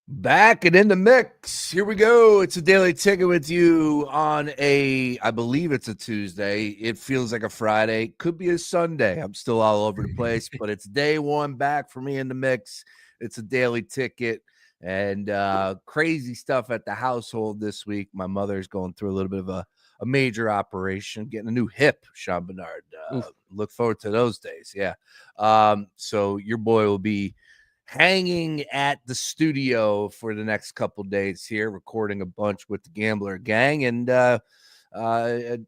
Back and in the mix. Here we go. It's a daily ticket with you on I believe it's a Tuesday. It feels like a Friday. Could be a Sunday. I'm still all over the place, but it's day one back for me in the mix. It's a daily ticket and crazy stuff at the household this week. My mother's going through a little bit of a major operation, getting a new hip, Sean Barnard. Look forward to those days. Yeah. So your boy will be hanging at the studio for the next couple days here, recording a bunch with the Gambler Gang, and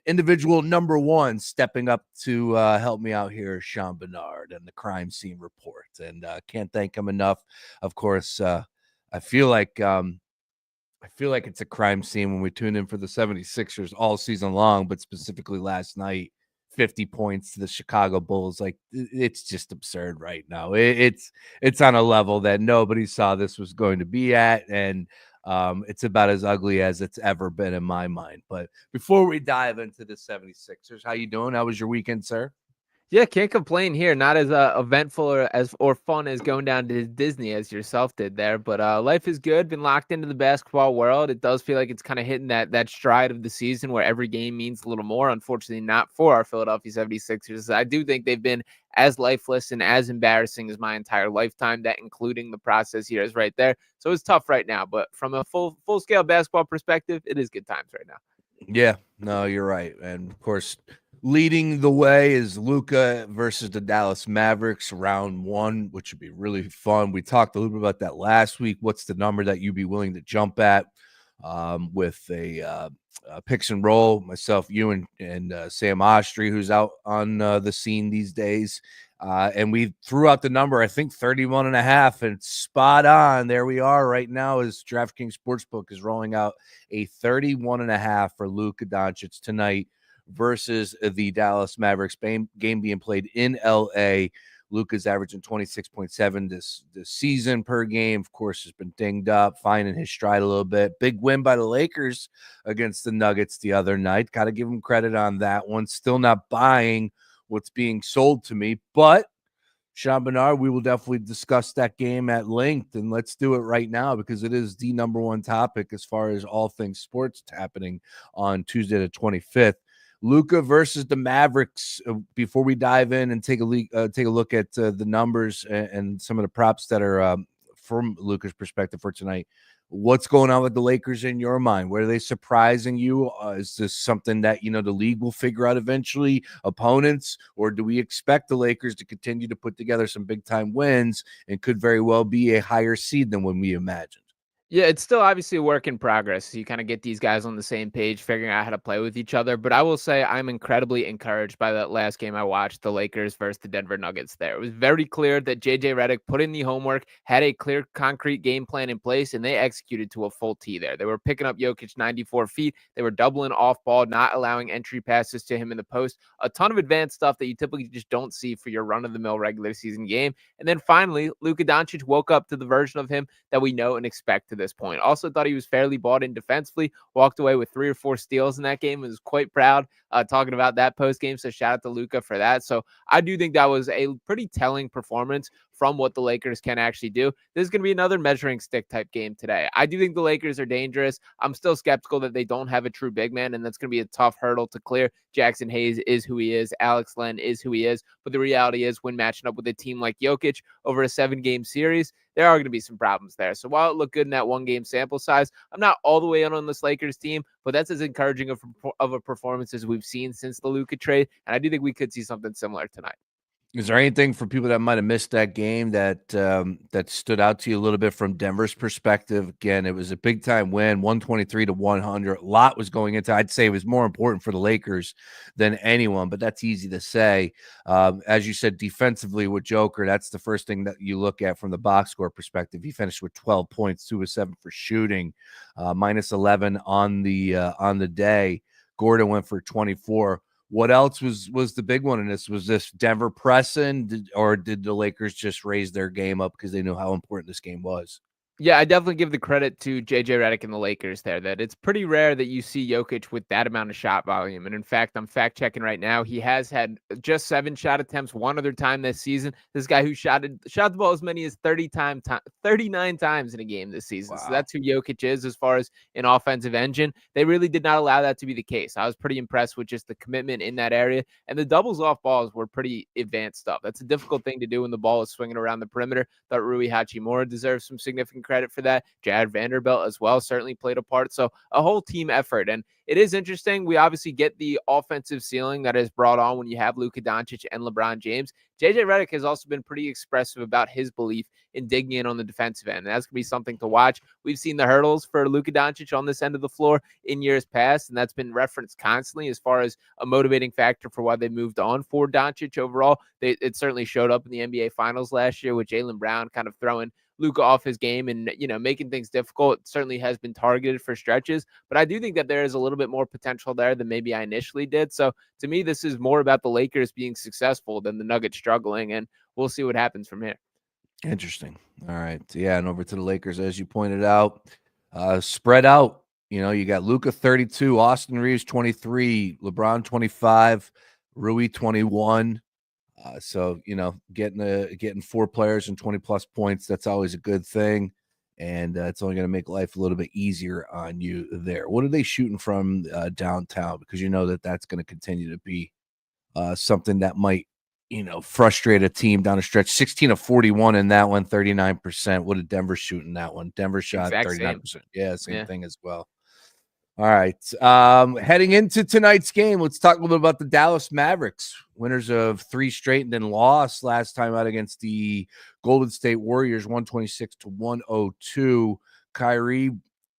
individual number one stepping up to help me out here, Sean Barnard, and the crime scene report. And can't thank him enough. Of course, I feel like it's a crime scene when we tune in for the 76ers all season long, but specifically last night. 50 points to the Chicago Bulls. Like, it's just absurd right now. It's on a level that nobody saw this was going to be at, and it's about as ugly as it's ever been in my mind. But before we dive into the 76ers, how you doing? How was your weekend, sir? Yeah, can't complain here. Not as eventful or fun as going down to Disney as yourself did there, but life is good. Been locked into the basketball world. It does feel like it's kind of hitting that stride of the season where every game means a little more. Unfortunately, not for our Philadelphia 76ers. I do think they've been as lifeless and as embarrassing as my entire lifetime. That including the process here is right there. So it's tough right now, but from a full scale basketball perspective, it is good times right now. Yeah, no, you're right. And of course, leading the way is LUKA versus the Dallas Mavericks, round one, which would be really fun. We talked a little bit about that last week. What's the number that you'd be willing to jump at with a picks and roll? Myself, you, and Sam Ostry, who's out on the scene these days. And we threw out the number, I think 31.5, and spot on. There we are right now as DraftKings Sportsbook is rolling out a 31.5 for Luka Doncic tonight versus the Dallas Mavericks. Game being played in LA. Luka's averaging 26.7 this season per game. Of course, has been dinged up, finding his stride a little bit. Big win by the Lakers against the Nuggets the other night. Got to give him credit on that one. Still not buying what's being sold to me, but Sean Barnard, we will definitely discuss that game at length, and let's do it right now because it is the number one topic as far as all things sports happening on Tuesday the 25th. Luka versus the Mavericks. Before we dive in and take a look at the numbers and some of the props that are from Luka's perspective for tonight. What's going on with the Lakers in your mind? Were they surprising you? Is this something that, the league will figure out eventually, opponents, or do we expect the Lakers to continue to put together some big time wins and could very well be a higher seed than when we imagined? Yeah, it's still obviously a work in progress. So you kind of get these guys on the same page, figuring out how to play with each other. But I will say I'm incredibly encouraged by that last game I watched, the Lakers versus the Denver Nuggets there. It was very clear that JJ Redick put in the homework, had a clear, concrete game plan in place, and they executed to a full T there. They were picking up Jokic 94 feet. They were doubling off ball, not allowing entry passes to him in the post. A ton of advanced stuff that you typically just don't see for your run-of-the-mill regular season game. And then finally, Luka Doncic woke up to the version of him that we know and expect to this point. Also thought he was fairly bought in defensively, walked away with 3 or 4 steals in that game, was quite proud talking about that post game. So shout out to Luka for that. So I do think that was a pretty telling performance from what the Lakers can actually do. This is going to be another measuring stick type game today. I do think the Lakers are dangerous. I'm still skeptical that they don't have a true big man, and that's going to be a tough hurdle to clear. Jackson Hayes is who he is. Alex Len is who he is. But the reality is when matching up with a team like Jokic over a 7-game series, there are going to be some problems there. So while it looked good in that 1-game sample size, I'm not all the way in on this Lakers team, but that's as encouraging of a performance as we've seen since the Luka trade. And I do think we could see something similar tonight. Is there anything for people that might have missed that game that that stood out to you a little bit from Denver's perspective? Again, it was a big time win, 123-100. A lot was going into. I'd say it was more important for the Lakers than anyone, but that's easy to say. As you said, defensively with Joker, that's the first thing that you look at from the box score perspective. He finished with 12 points, 2 of 7 for shooting, minus 11 on the day. Gordon went for 24. What else was the big one in this? Was this Denver pressing, or did the Lakers just raise their game up because they knew how important this game was? Yeah, I definitely give the credit to JJ Redick and the Lakers there, that it's pretty rare that you see Jokic with that amount of shot volume. And in fact, I'm fact checking right now. He has had just 7 shot attempts one other time this season. This guy who shot the ball as many as 39 times in a game this season. So Wow. that's who Jokic is as far as an offensive engine. They really did not allow that to be the case. I was pretty impressed with just the commitment in that area. And the doubles off balls were pretty advanced stuff. That's a difficult thing to do when the ball is swinging around the perimeter. Thought Rui Hachimura deserves some significant credit for that. Jared Vanderbilt as well certainly played a part. So a whole team effort. And it is interesting. We obviously get the offensive ceiling that is brought on when you have Luka Doncic and LeBron James. JJ Redick has also been pretty expressive about his belief in digging in on the defensive end. And that's going to be something to watch. We've seen the hurdles for Luka Doncic on this end of the floor in years past, and that's been referenced constantly as far as a motivating factor for why they moved on for Doncic overall. It certainly showed up in the NBA Finals last year with Jaylen Brown kind of throwing Luka off his game and, making things difficult. It certainly has been targeted for stretches, but I do think that there is a little bit more potential there than maybe I initially did. So to me, this is more about the Lakers being successful than the Nuggets struggling, and we'll see what happens from here. Interesting. All right. Yeah, and over to the Lakers, as you pointed out, spread out. You got Luka 32, Austin Reeves 23, LeBron 25, Rui 21. So getting 4 players and 20 plus points, that's always a good thing, and it's only going to make life a little bit easier on you there. What are they shooting from downtown? Because that's going to continue to be something that might frustrate a team down a stretch. 16 of 41 in that one, 39%. What did Denver shoot in that one? Denver shot 39%. Yeah, same thing as well. All right. Heading into tonight's game, let's talk a little bit about the Dallas Mavericks, winners of 3 straight and then lost last time out against the Golden State Warriors, 126 to 102. Kyrie,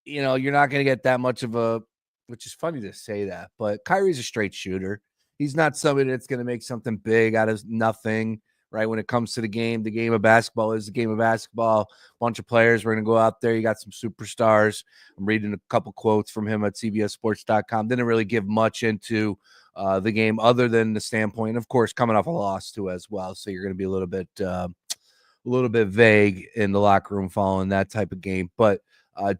you're not going to get that much of a, which is funny to say that, but Kyrie's a straight shooter. He's not somebody that's going to make something big out of nothing. Right, when it comes to the game of basketball is the game of basketball. Bunch of players. We're going to go out there. You got some superstars. I'm reading a couple quotes from him at CBSSports.com. Didn't really give much into the game other than the standpoint, of course, coming off a loss too as well. So you're going to be a little bit vague in the locker room following that type of game. But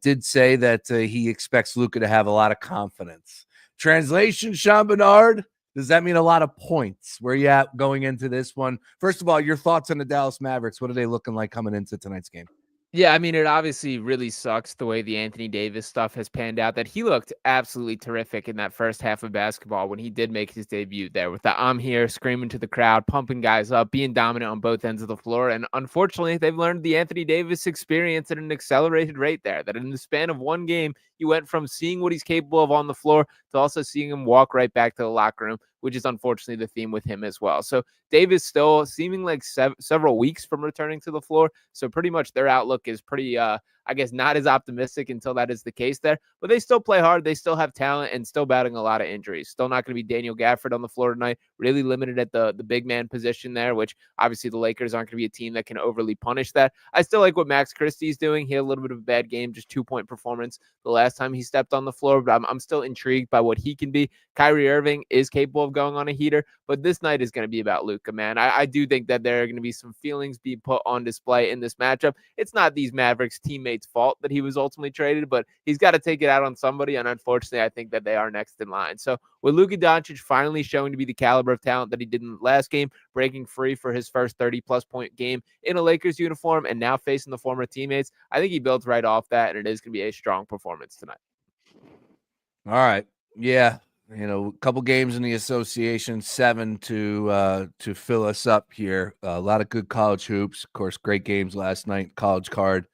did say that he expects Luka to have a lot of confidence. Translation, Sean Barnard. Does that mean a lot of points? Where you at going into this one? First of all, your thoughts on the Dallas Mavericks. What are they looking like coming into tonight's game? Yeah, I mean, it obviously really sucks the way the Anthony Davis stuff has panned out, that he looked absolutely terrific in that first half of basketball when he did make his debut there with the I'm here screaming to the crowd, pumping guys up, being dominant on both ends of the floor. And unfortunately, they've learned the Anthony Davis experience at an accelerated rate there, that in the span of one game, you went from seeing what he's capable of on the floor to also seeing him walk right back to the locker room, which is unfortunately the theme with him as well. So Davis still seeming like several weeks from returning to the floor. So pretty much their outlook is pretty, I guess, not as optimistic until that is the case there. But they still play hard. They still have talent and still battling a lot of injuries. Still not going to be Daniel Gafford on the floor tonight. Really limited at the big man position there, which obviously the Lakers aren't going to be a team that can overly punish that. I still like what Max Christie's doing. He had a little bit of a bad game, just 2-point performance the last time he stepped on the floor. But I'm still intrigued by what he can be. Kyrie Irving is capable of going on a heater, but this night is going to be about Luka, man. I do think that there are going to be some feelings being put on display in this matchup. It's not these Mavericks teammates' fault that he was ultimately traded, but he's got to take it out on somebody, and unfortunately, I think that they are next in line. So with Luka Doncic finally showing to be the caliber of talent that he did in the last game, breaking free for his first 30-plus point game in a Lakers uniform and now facing the former teammates, I think he builds right off that, and it is going to be a strong performance tonight. All right. Yeah. A couple games in the association, 7 to fill us up here. A lot of good college hoops. Of course, great games last night. College Card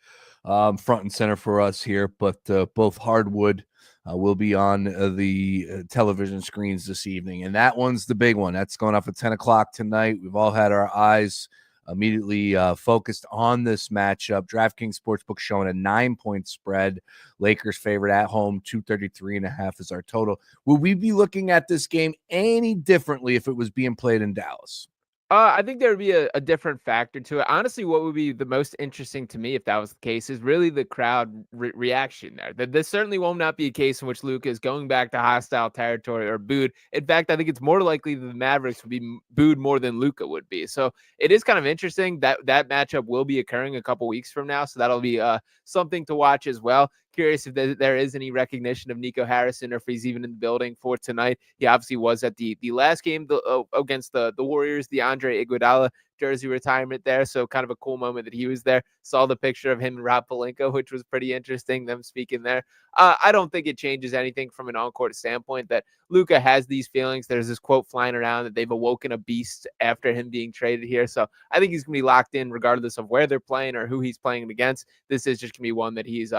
front and center for us here, but both hardwood will be on the television screens this evening. And that one's the big one. That's going off at 10 o'clock tonight. We've all had our eyes immediately focused on this matchup. DraftKings Sportsbook showing a 9-point spread. Lakers favorite at home, 233.5 is our total. Will we be looking at this game any differently if it was being played in Dallas? I think there would be a different factor to it. Honestly, what would be the most interesting to me if that was the case is really the crowd reaction there. That this certainly will not be a case in which Luka is going back to hostile territory or booed. In fact, I think it's more likely that the Mavericks would be booed more than Luka would be. So it is kind of interesting that that matchup will be occurring a couple weeks from now. So that'll be something to watch as well. Curious if there is any recognition of Nico Harrison or if he's even in the building for tonight. He obviously was at the last game against the Warriors, the Andre Iguodala jersey retirement there. So kind of a cool moment that he was there. Saw the picture of him and Rob Pelinka, which was pretty interesting, them speaking there. I don't think it changes anything from an on-court standpoint that Luka has these feelings. There's this quote flying around that they've awoken a beast after him being traded here. So I think he's going to be locked in regardless of where they're playing or who he's playing against. This is just going to be one that he's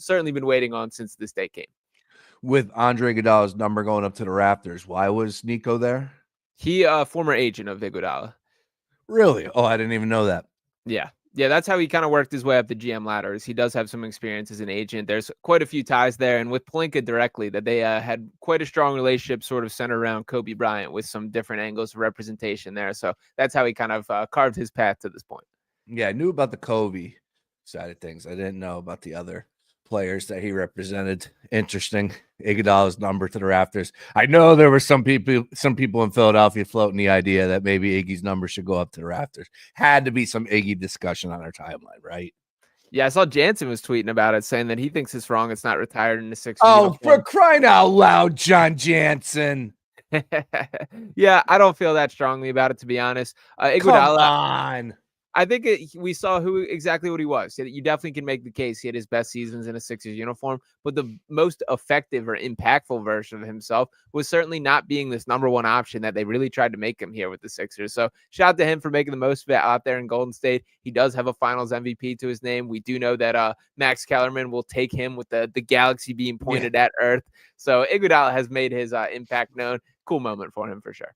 certainly been waiting on since this day came. With Andre Iguodala's number going up to the rafters, why was Nico there? He former agent of Iguodala. Really? Oh, I didn't even know that. Yeah, that's how he kind of worked his way up the GM ladder. He does have some experience as an agent. There's quite a few ties there, and with Pelinka directly, that they had quite a strong relationship, sort of centered around Kobe Bryant, with some different angles of representation there. So that's how he kind of carved his path to this point. Yeah, I knew about the Kobe side of things. I didn't know about the other players that he represented. Interesting. Iguodala's number to the rafters. I know there were some people in Philadelphia floating the idea that maybe Iggy's number should go up to the rafters. Had to be some Iggy discussion on our timeline, right? Yeah, I saw Jansen was tweeting about it, saying that he thinks it's wrong. It's not retired in the Sixers. Oh, for crying out loud, John Jansen. Yeah, I don't feel that strongly about it, to be honest. Iguodala, come on. I think we saw exactly what he was. You definitely can make the case he had his best seasons in a Sixers uniform, but the most effective or impactful version of himself was certainly not being this number one option that they really tried to make him here with the Sixers. So shout out to him for making the most of it out there in Golden State. He does have a Finals MVP to his name. We do know that Max Kellerman will take him with the galaxy being pointed at Earth. So Iguodala has made his impact known. Cool moment for him for sure.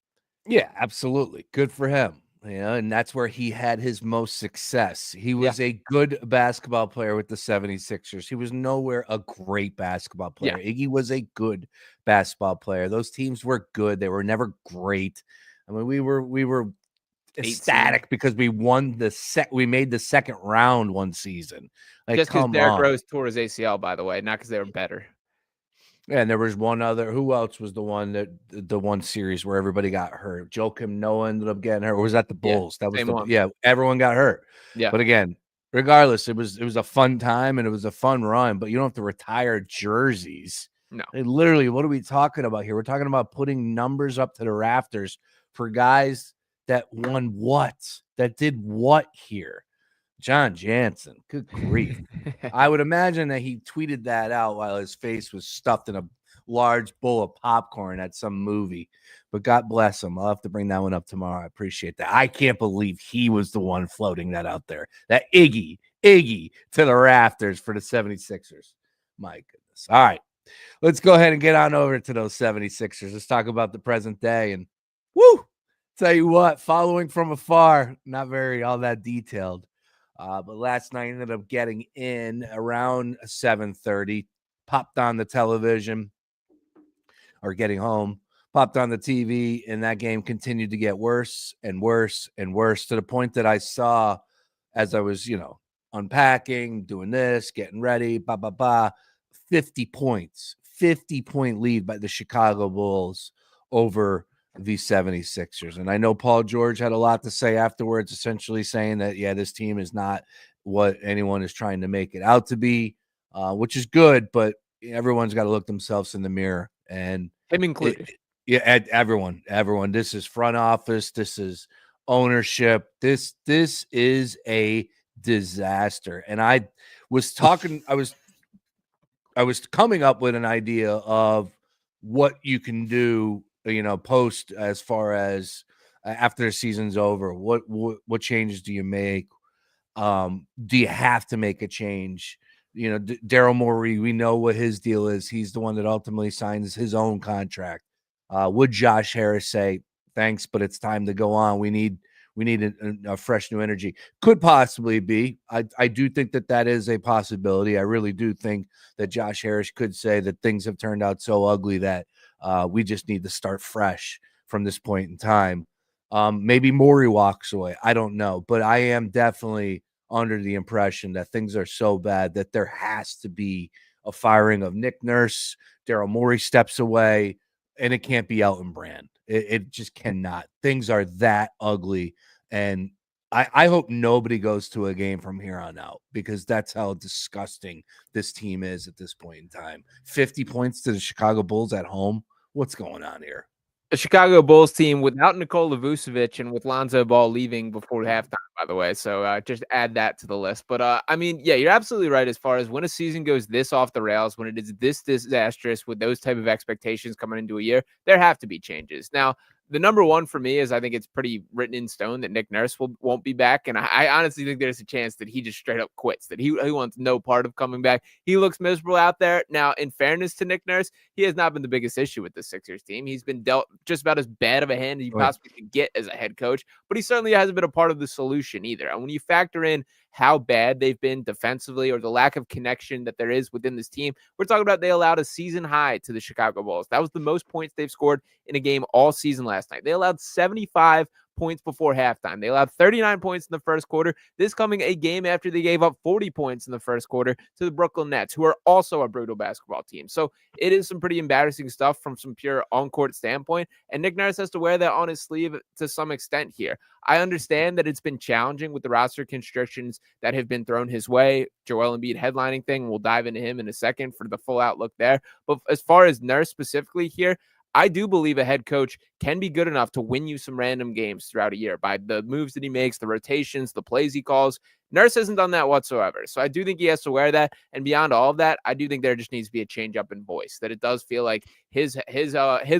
Yeah, absolutely. Good for him. And that's where he had his most success. He was a good basketball player with the 76ers. He was nowhere a great basketball player. Iggy was a good basketball player. Those teams were good. They were never great. I mean, we were ecstatic because we won we made the second round one season. Like, just because Derrick Rose tore his ACL, by the way, not because they were better. Yeah, and there was one other. Who else was the one series where everybody got hurt? Joakim Noah ended up getting hurt. Or was that the Bulls? That was everyone got hurt. Yeah. But again, regardless, it was a fun time and it was a fun run. But you don't have to retire jerseys. No. Literally, what are we talking about here? We're talking about putting numbers up to the rafters for guys that won what? That did what here? John Jansen, good grief. I would imagine that he tweeted that out while his face was stuffed in a large bowl of popcorn at some movie. But God bless him. I'll have to bring that one up tomorrow. I appreciate that. I can't believe he was the one floating that out there. That Iggy to the rafters for the 76ers. My goodness. All right. Let's go ahead and get on over to those 76ers. Let's talk about the present day. And woo! Tell you what, following from afar, not very all that detailed. But last night ended up getting in around 7:30, popped on the television or getting home, popped on the TV, and that game continued to get worse and worse and worse to the point that I saw as I was, unpacking, doing this, getting ready, 50 points, 50-point lead by the Chicago Bulls over the 76ers. And I know Paul George had a lot to say afterwards, essentially saying that, this team is not what anyone is trying to make it out to be, which is good, but everyone's got to look themselves in the mirror. And him included. Everyone. This is front office. This is ownership. This is a disaster. And I was coming up with an idea of what you can do, post as far as after the season's over. What changes do you make? Do you have to make a change? Daryl Morey, we know what his deal is. He's the one that ultimately signs his own contract. Would Josh Harris say, thanks, but it's time to go on? We need a fresh new energy. Could possibly be. I do think that is a possibility. I really do think that Josh Harris could say that things have turned out so ugly that we just need to start fresh from this point in time. Maybe Morey walks away. I don't know, but I am definitely under the impression that things are so bad that there has to be a firing of Nick Nurse. Daryl Morey steps away, and it can't be Elton Brand. It just cannot. Things are that ugly, and I hope nobody goes to a game from here on out, because that's how disgusting this team is at this point in time. 50 points to the Chicago Bulls at home. What's going on here? The Chicago Bulls team without Nikola Vucevic and with Lonzo Ball leaving before halftime, by the way. So just add that to the list. But I mean, yeah, you're absolutely right. As far as when a season goes this off the rails, when it is this disastrous with those type of expectations coming into a year, there have to be changes. Now, the number one for me is I think it's pretty written in stone that Nick Nurse won't be back. And I honestly think there's a chance that he just straight up quits, that he wants no part of coming back. He looks miserable out there. Now, in fairness to Nick Nurse, he has not been the biggest issue with the Sixers team. He's been dealt just about as bad of a hand as you possibly could get as a head coach, but he certainly hasn't been a part of the solution either. And when you factor in how bad they've been defensively or the lack of connection that there is within this team, we're talking about they allowed a season high to the Chicago Bulls. That was the most points they've scored in a game all season last night. They allowed 75 points before halftime. They allowed 39 points in the first quarter. This coming a game after they gave up 40 points in the first quarter to the Brooklyn Nets, who are also a brutal basketball team. So it is some pretty embarrassing stuff from some pure on-court standpoint, and Nick Nurse has to wear that on his sleeve to some extent here. I understand that it's been challenging with the roster constrictions that have been thrown his way. Joel Embiid headlining thing, we'll dive into him in a second for the full outlook there. But as far as Nurse specifically here, I do believe a head coach can be good enough to win you some random games throughout a year by the moves that he makes, the rotations, the plays he calls. Nurse hasn't done that whatsoever. So I do think he has to wear that. And beyond all of that, I do think there just needs to be a change up in voice, that it does feel like his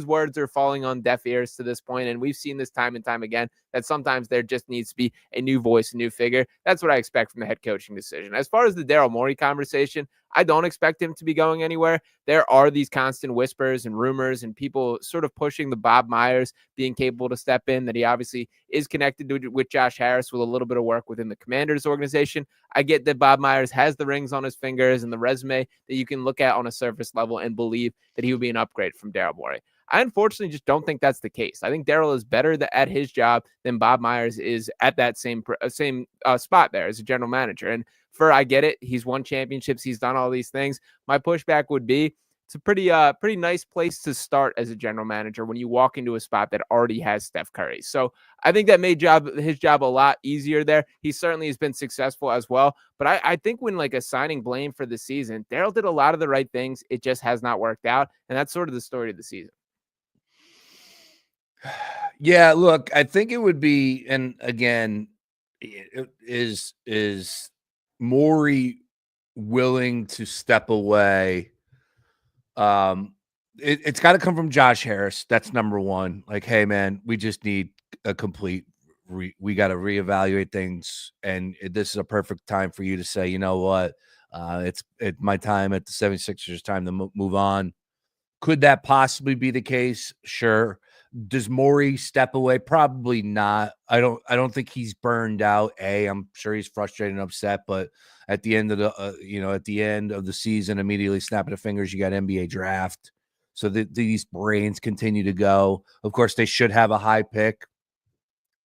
words are falling on deaf ears to this point. And we've seen this time and time again, that sometimes there just needs to be a new voice, a new figure. That's what I expect from the head coaching decision. As far as the Daryl Morey conversation, I don't expect him to be going anywhere. There are these constant whispers and rumors and people sort of pushing the Bob Myers being capable to step in, that he obviously is connected with Josh Harris with a little bit of work within the Commanders organization. I get that Bob Myers has the rings on his fingers and the resume that you can look at on a surface level and believe that he would be an upgrade from Daryl Morey. I unfortunately just don't think that's the case. I think Daryl is better at his job than Bob Myers is at that same spot there as a general manager. And I get it, he's won championships, he's done all these things. My pushback would be, it's a pretty nice place to start as a general manager when you walk into a spot that already has Steph Curry. So I think that made his job a lot easier there. He certainly has been successful as well. But I think when assigning blame for the season, Daryl did a lot of the right things. It just has not worked out. And that's sort of the story of the season. Yeah, look, I think it would be, and again, is Morey willing to step away? It's got to come from Josh Harris. That's number one. Like, hey, man, we just need a complete. We got to reevaluate things, and this is a perfect time for you to say, you know what, it's my time at the 76ers. Time to move on. Could that possibly be the case? Sure. Does Morey step away? Probably not. I don't think he's burned out. I'm sure he's frustrated and upset, but at the end of the season, immediately snapping the fingers, you got NBA draft. So these brains continue to go. Of course, they should have a high pick.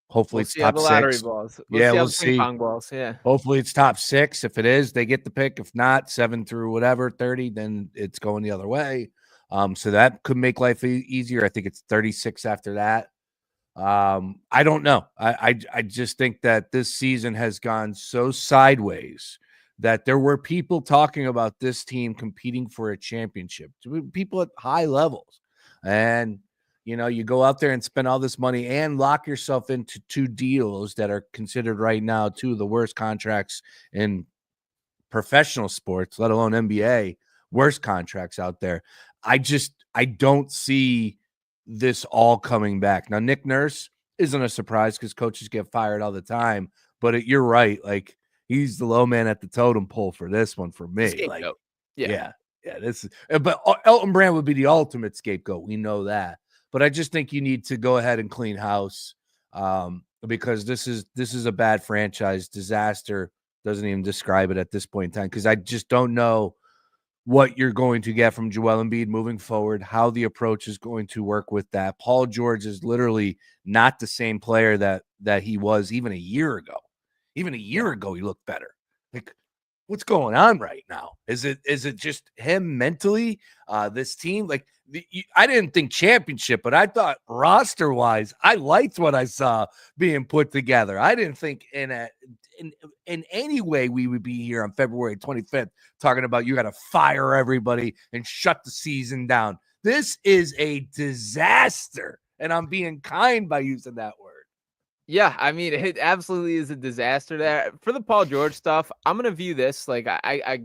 Hopefully it's top six. Balls. We'll see. Ping pong balls. Yeah. Hopefully it's top 6. If it is, they get the pick. If not, 7 through whatever, 30, then it's going the other way. So that could make life easier. I think it's 36 after that. I don't know. I just think that this season has gone so sideways that there were people talking about this team competing for a championship, people at high levels. And, you go out there and spend all this money and lock yourself into 2 deals that are considered right now 2 of the worst contracts in professional sports, let alone NBA, worst contracts out there. I don't see this all coming back. Now, Nick Nurse isn't a surprise because coaches get fired all the time, but you're right. Like, he's the low man at the totem pole for this one for me. Scapegoat. Yeah. This is, but Elton Brand would be the ultimate scapegoat. We know that, but I just think you need to go ahead and clean house, because this is a bad franchise. Disaster doesn't even describe it at this point in time, because I just don't know what you're going to get from Joel Embiid moving forward, how the approach is going to work with that. Paul George is literally not the same player that he was even a year ago. Even a year ago, he looked better. Like, what's going on right now? Is it just him mentally? This team, like I didn't think championship, but I thought roster wise, I liked what I saw being put together. I didn't think in any way we would be here on February 25th talking about you got to fire everybody and shut the season down. This is a disaster, and I'm being kind by using that word. Yeah, I mean, it absolutely is a disaster there. For the Paul George stuff, I'm gonna view this like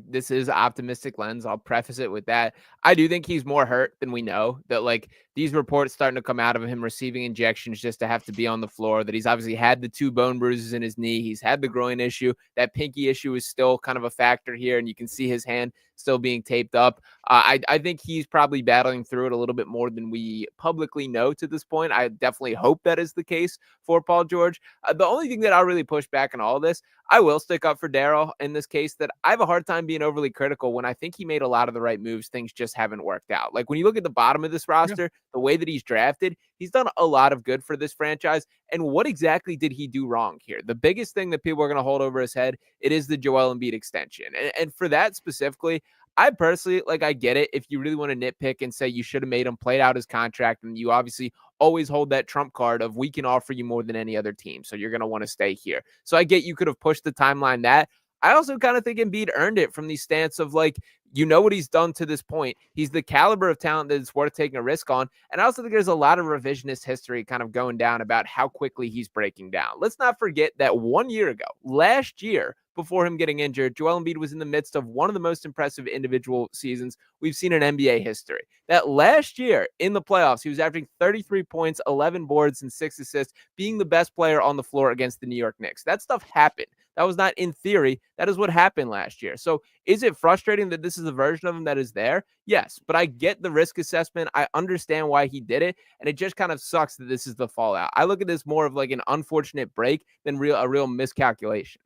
this is optimistic lens. I'll preface it with that. I do think he's more hurt than we know. That like these reports starting to come out of him receiving injections just to have to be on the floor. That he's obviously had the 2 bone bruises in his knee. He's had the groin issue. That pinky issue is still kind of a factor here, and you can see his hand still being taped up. I think he's probably battling through it a little bit more than we publicly know to this point. I definitely hope that is the case for Paul George. The only thing that I'll really push back on all of this, I will stick up for Daryl in this case, that I have a hard time being overly critical when I think he made a lot of the right moves. Things just haven't worked out. Like when you look at the bottom of this roster, the way that he's drafted, he's done a lot of good for this franchise. And what exactly did he do wrong here? The biggest thing that people are going to hold over his head, it is the Joel Embiid extension. And for that specifically, I personally, like, I get it. If you really want to nitpick and say you should have made him play out his contract, and you obviously always hold that trump card of we can offer you more than any other team, so you're going to want to stay here. So I get you could have pushed the timeline that. I also kind of think Embiid earned it from the stance of like, you know what he's done to this point. He's the caliber of talent that it's worth taking a risk on. And I also think there's a lot of revisionist history kind of going down about how quickly he's breaking down. Let's not forget that 1 year ago, last year, before him getting injured, Joel Embiid was in the midst of one of the most impressive individual seasons we've seen in NBA history. That last year in the playoffs, he was averaging 33 points, 11 boards, and 6 assists, being the best player on the floor against the New York Knicks. That stuff happened. That was not in theory. That is what happened last year. So is it frustrating that this is a version of him that is there? Yes, but I get the risk assessment. I understand why he did it, and it just kind of sucks that this is the fallout. I look at this more of like an unfortunate break than a real miscalculation.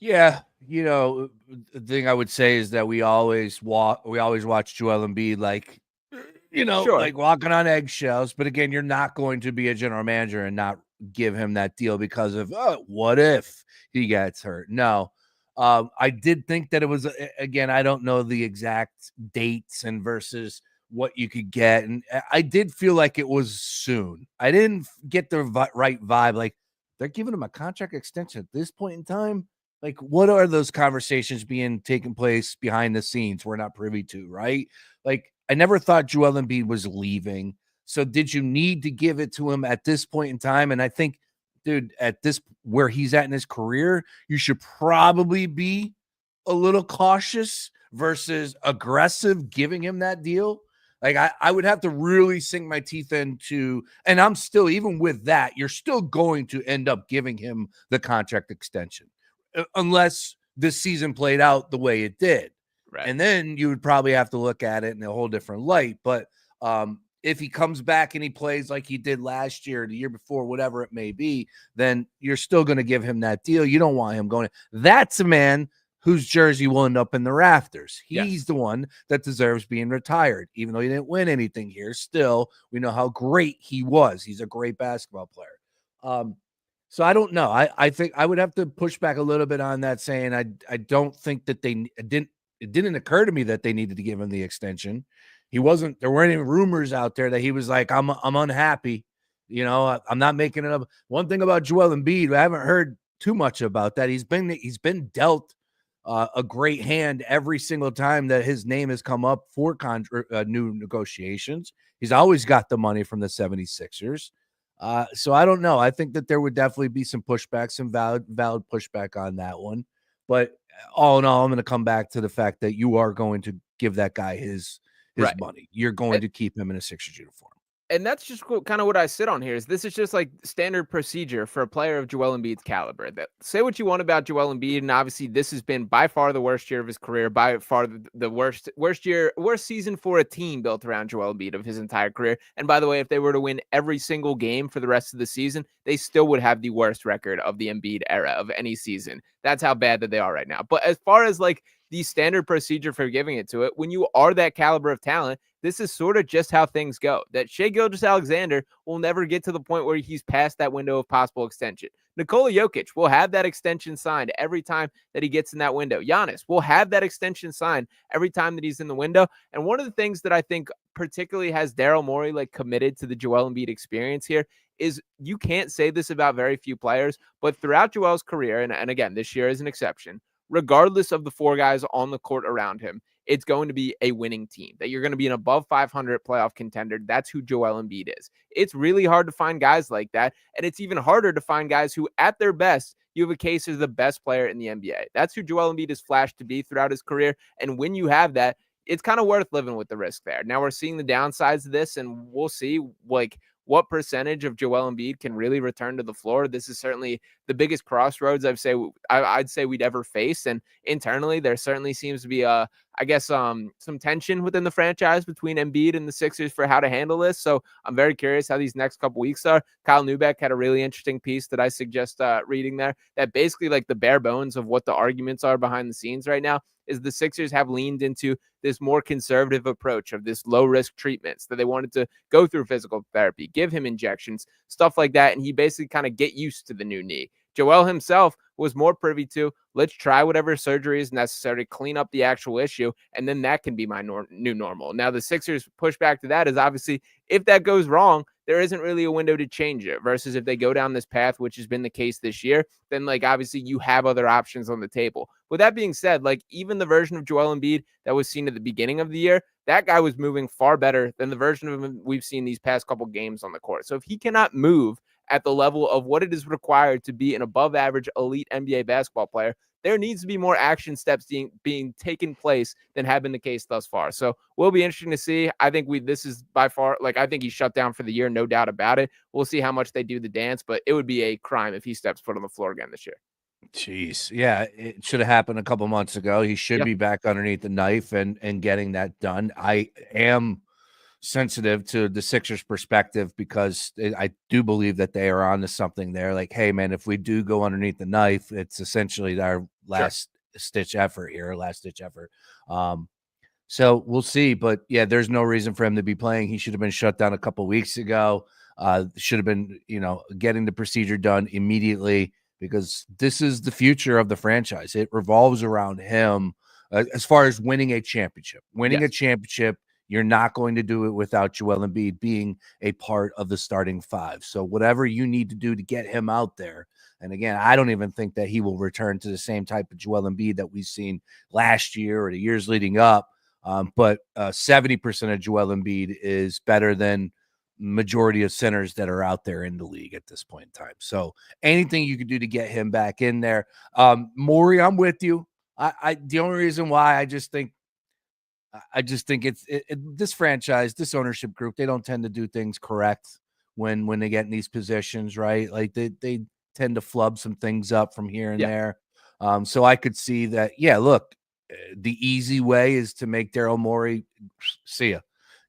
Yeah, the thing I would say is that we always watch Joel Embiid like, Sure. like walking on eggshells. But again, you're not going to be a general manager and not give him that deal because of what if he gets hurt? No, I did think that it was again. I don't know the exact dates and versus what you could get, and I did feel like it was soon. I didn't get the right vibe. Like they're giving him a contract extension at this point in time. Like, what are those conversations being taken place behind the scenes we're not privy to, right? Like, I never thought Joel Embiid was leaving. So did you need to give it to him at this point in time? And I think, dude, at this where he's at in his career, you should probably be a little cautious versus aggressive giving him that deal. Like I would have to really sink my teeth into, and I'm still, even with that, you're still going to end up giving him the contract extension unless this season played out the way it did. Right. And then you would probably have to look at it in a whole different light. But if he comes back and he plays like he did last year, the year before, whatever it may be, then you're still going to give him that deal. You don't want him going. That's a man whose jersey will end up in the rafters. He's the one that deserves being retired, even though he didn't win anything here. Still, we know how great he was. He's a great basketball player. So I don't know. I think I would have to push back a little bit on that, saying I don't think that it didn't occur to me that they needed to give him the extension. There weren't any rumors out there that he was like, I'm unhappy. I'm not making it up. One thing about Joel Embiid, I haven't heard too much about that. He's been dealt a great hand every single time that his name has come up for new negotiations. He's always got the money from the 76ers. So I don't know. I think that there would definitely be some pushback, some valid pushback on that one. But all in all, I'm going to come back to the fact that you are going to give that guy his money. You're going to keep him in a Sixers uniform. And that's just kind of what I sit on here. This is just like standard procedure for a player of Joel Embiid's caliber. That say what you want about Joel Embiid, and obviously this has been by far the worst year of his career, by far the worst season for a team built around Joel Embiid of his entire career. And by the way, if they were to win every single game for the rest of the season, they still would have the worst record of the Embiid era of any season. That's how bad that they are right now. But as far as like the standard procedure for giving it to it. When you are that caliber of talent, this is sort of just how things go. That Shai Gilgeous-Alexander will never get to the point where he's past that window of possible extension. Nikola Jokic will have that extension signed every time that he gets in that window. Giannis will have that extension signed every time that he's in the window. And one of the things that I think particularly has Daryl Morey like committed to the Joel Embiid experience here is you can't say this about very few players, but throughout Joel's career, and again, this year is an exception, regardless of the four guys on the court around him, it's going to be a winning team, that you're going to be an above 500 playoff contender. That's who Joel Embiid is. It's really hard to find guys like that. And it's even harder to find guys who, at their best, you have a case as the best player in the NBA. That's who Joel Embiid has flashed to be throughout his career. And when you have that, it's kind of worth living with the risk there. Now we're seeing the downsides of this, and we'll see what percentage of Joel Embiid can really return to the floor. This is certainly the biggest crossroads I'd say we'd ever face. And internally, there certainly seems to be some tension within the franchise between Embiid and the Sixers for how to handle this. So I'm very curious how these next couple weeks are. Kyle Neubeck had a really interesting piece that I suggest reading there, that basically like the bare bones of what the arguments are behind the scenes right now is the Sixers have leaned into this more conservative approach of this low risk treatments, that they wanted to go through physical therapy, give him injections, stuff like that. And he basically kind of get used to the new knee. Joel himself was more privy to, let's try whatever surgery is necessary to clean up the actual issue, and then that can be my new normal. Now, the Sixers' pushback to that is obviously, if that goes wrong, there isn't really a window to change it, versus if they go down this path, which has been the case this year, then like obviously you have other options on the table. With that being said, like even the version of Joel Embiid that was seen at the beginning of the year, that guy was moving far better than the version of him we've seen these past couple games on the court. So if he cannot move at the level of what it is required to be an above average elite NBA basketball player, there needs to be more action steps being taken place than have been the case thus far. So will be interesting to see. I think this is by far, I think he's shut down for the year, no doubt about it. We'll see how much they do the dance, but it would be a crime if he steps foot on the floor again this year. Jeez. Yeah, it should have happened a couple months ago. He should be back underneath the knife and getting that done. I am sensitive to the Sixers' perspective because I do believe that they are onto something there. Like, hey, man, if we do go underneath the knife, it's essentially our last ditch effort. So we'll see. But yeah, there's no reason for him to be playing. He should have been shut down a couple weeks ago. Should have been, getting the procedure done immediately, because this is the future of the franchise. It revolves around him as far as winning a championship. A championship, you're not going to do it without Joel Embiid being a part of the starting five. So whatever you need to do to get him out there. And again, I don't even think that he will return to the same type of Joel Embiid that we've seen last year or the years leading up. But 70% of Joel Embiid is better than majority of centers that are out there in the league at this point in time. So anything you could do to get him back in there. Maury, I'm with you. The only reason why I just think it's this franchise, this ownership group, they don't tend to do things correct when they get in these positions, right? Like they tend to flub some things up from here and there. So I could see that. Yeah, look, the easy way is to make Daryl Morey see ya.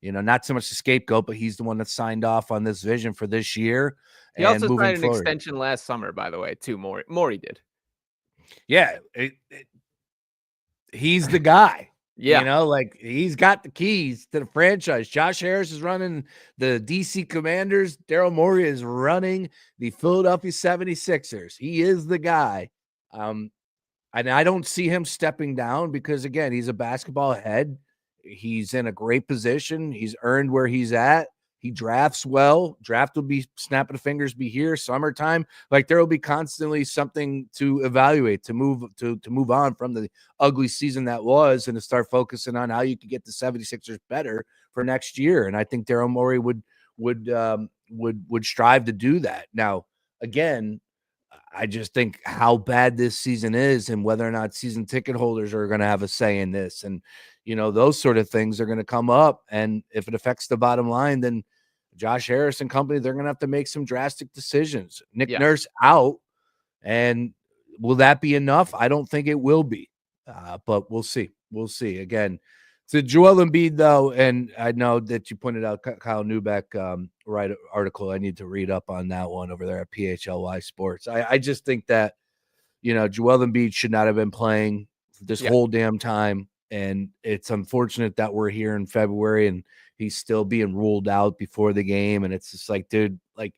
Not so much the scapegoat, but he's the one that signed off on this vision for this year. He also signed an extension last summer, by the way, too. Morey did. Yeah, he's the guy. Yeah. He's got the keys to the franchise. Josh Harris is running the DC Commanders. Daryl Morey is running the Philadelphia 76ers. He is the guy. And I don't see him stepping down because, again, he's a basketball head. He's in a great position. He's earned where he's at. He drafts well. Draft will be snapping the fingers, be here. Summertime, there will be constantly something to evaluate, to move on from the ugly season that was, and to start focusing on how you could get the 76ers better for next year. And I think Daryl Morey would strive to do that. Now, again, I just think how bad this season is and whether or not season ticket holders are going to have a say in this. And, those sort of things are going to come up. And if it affects the bottom line, then Josh Harris and company, they're going to have to make some drastic decisions. Nick Nurse out. And will that be enough? I don't think it will be. But we'll see. We'll see. Again, to Joel Embiid, though, and I know that you pointed out Kyle Neubeck article. I need to read up on that one over there at PHLY Sports. I just think that, Joel Embiid should not have been playing this whole damn time. And it's unfortunate that we're here in February and he's still being ruled out before the game. And it's just like, dude, like,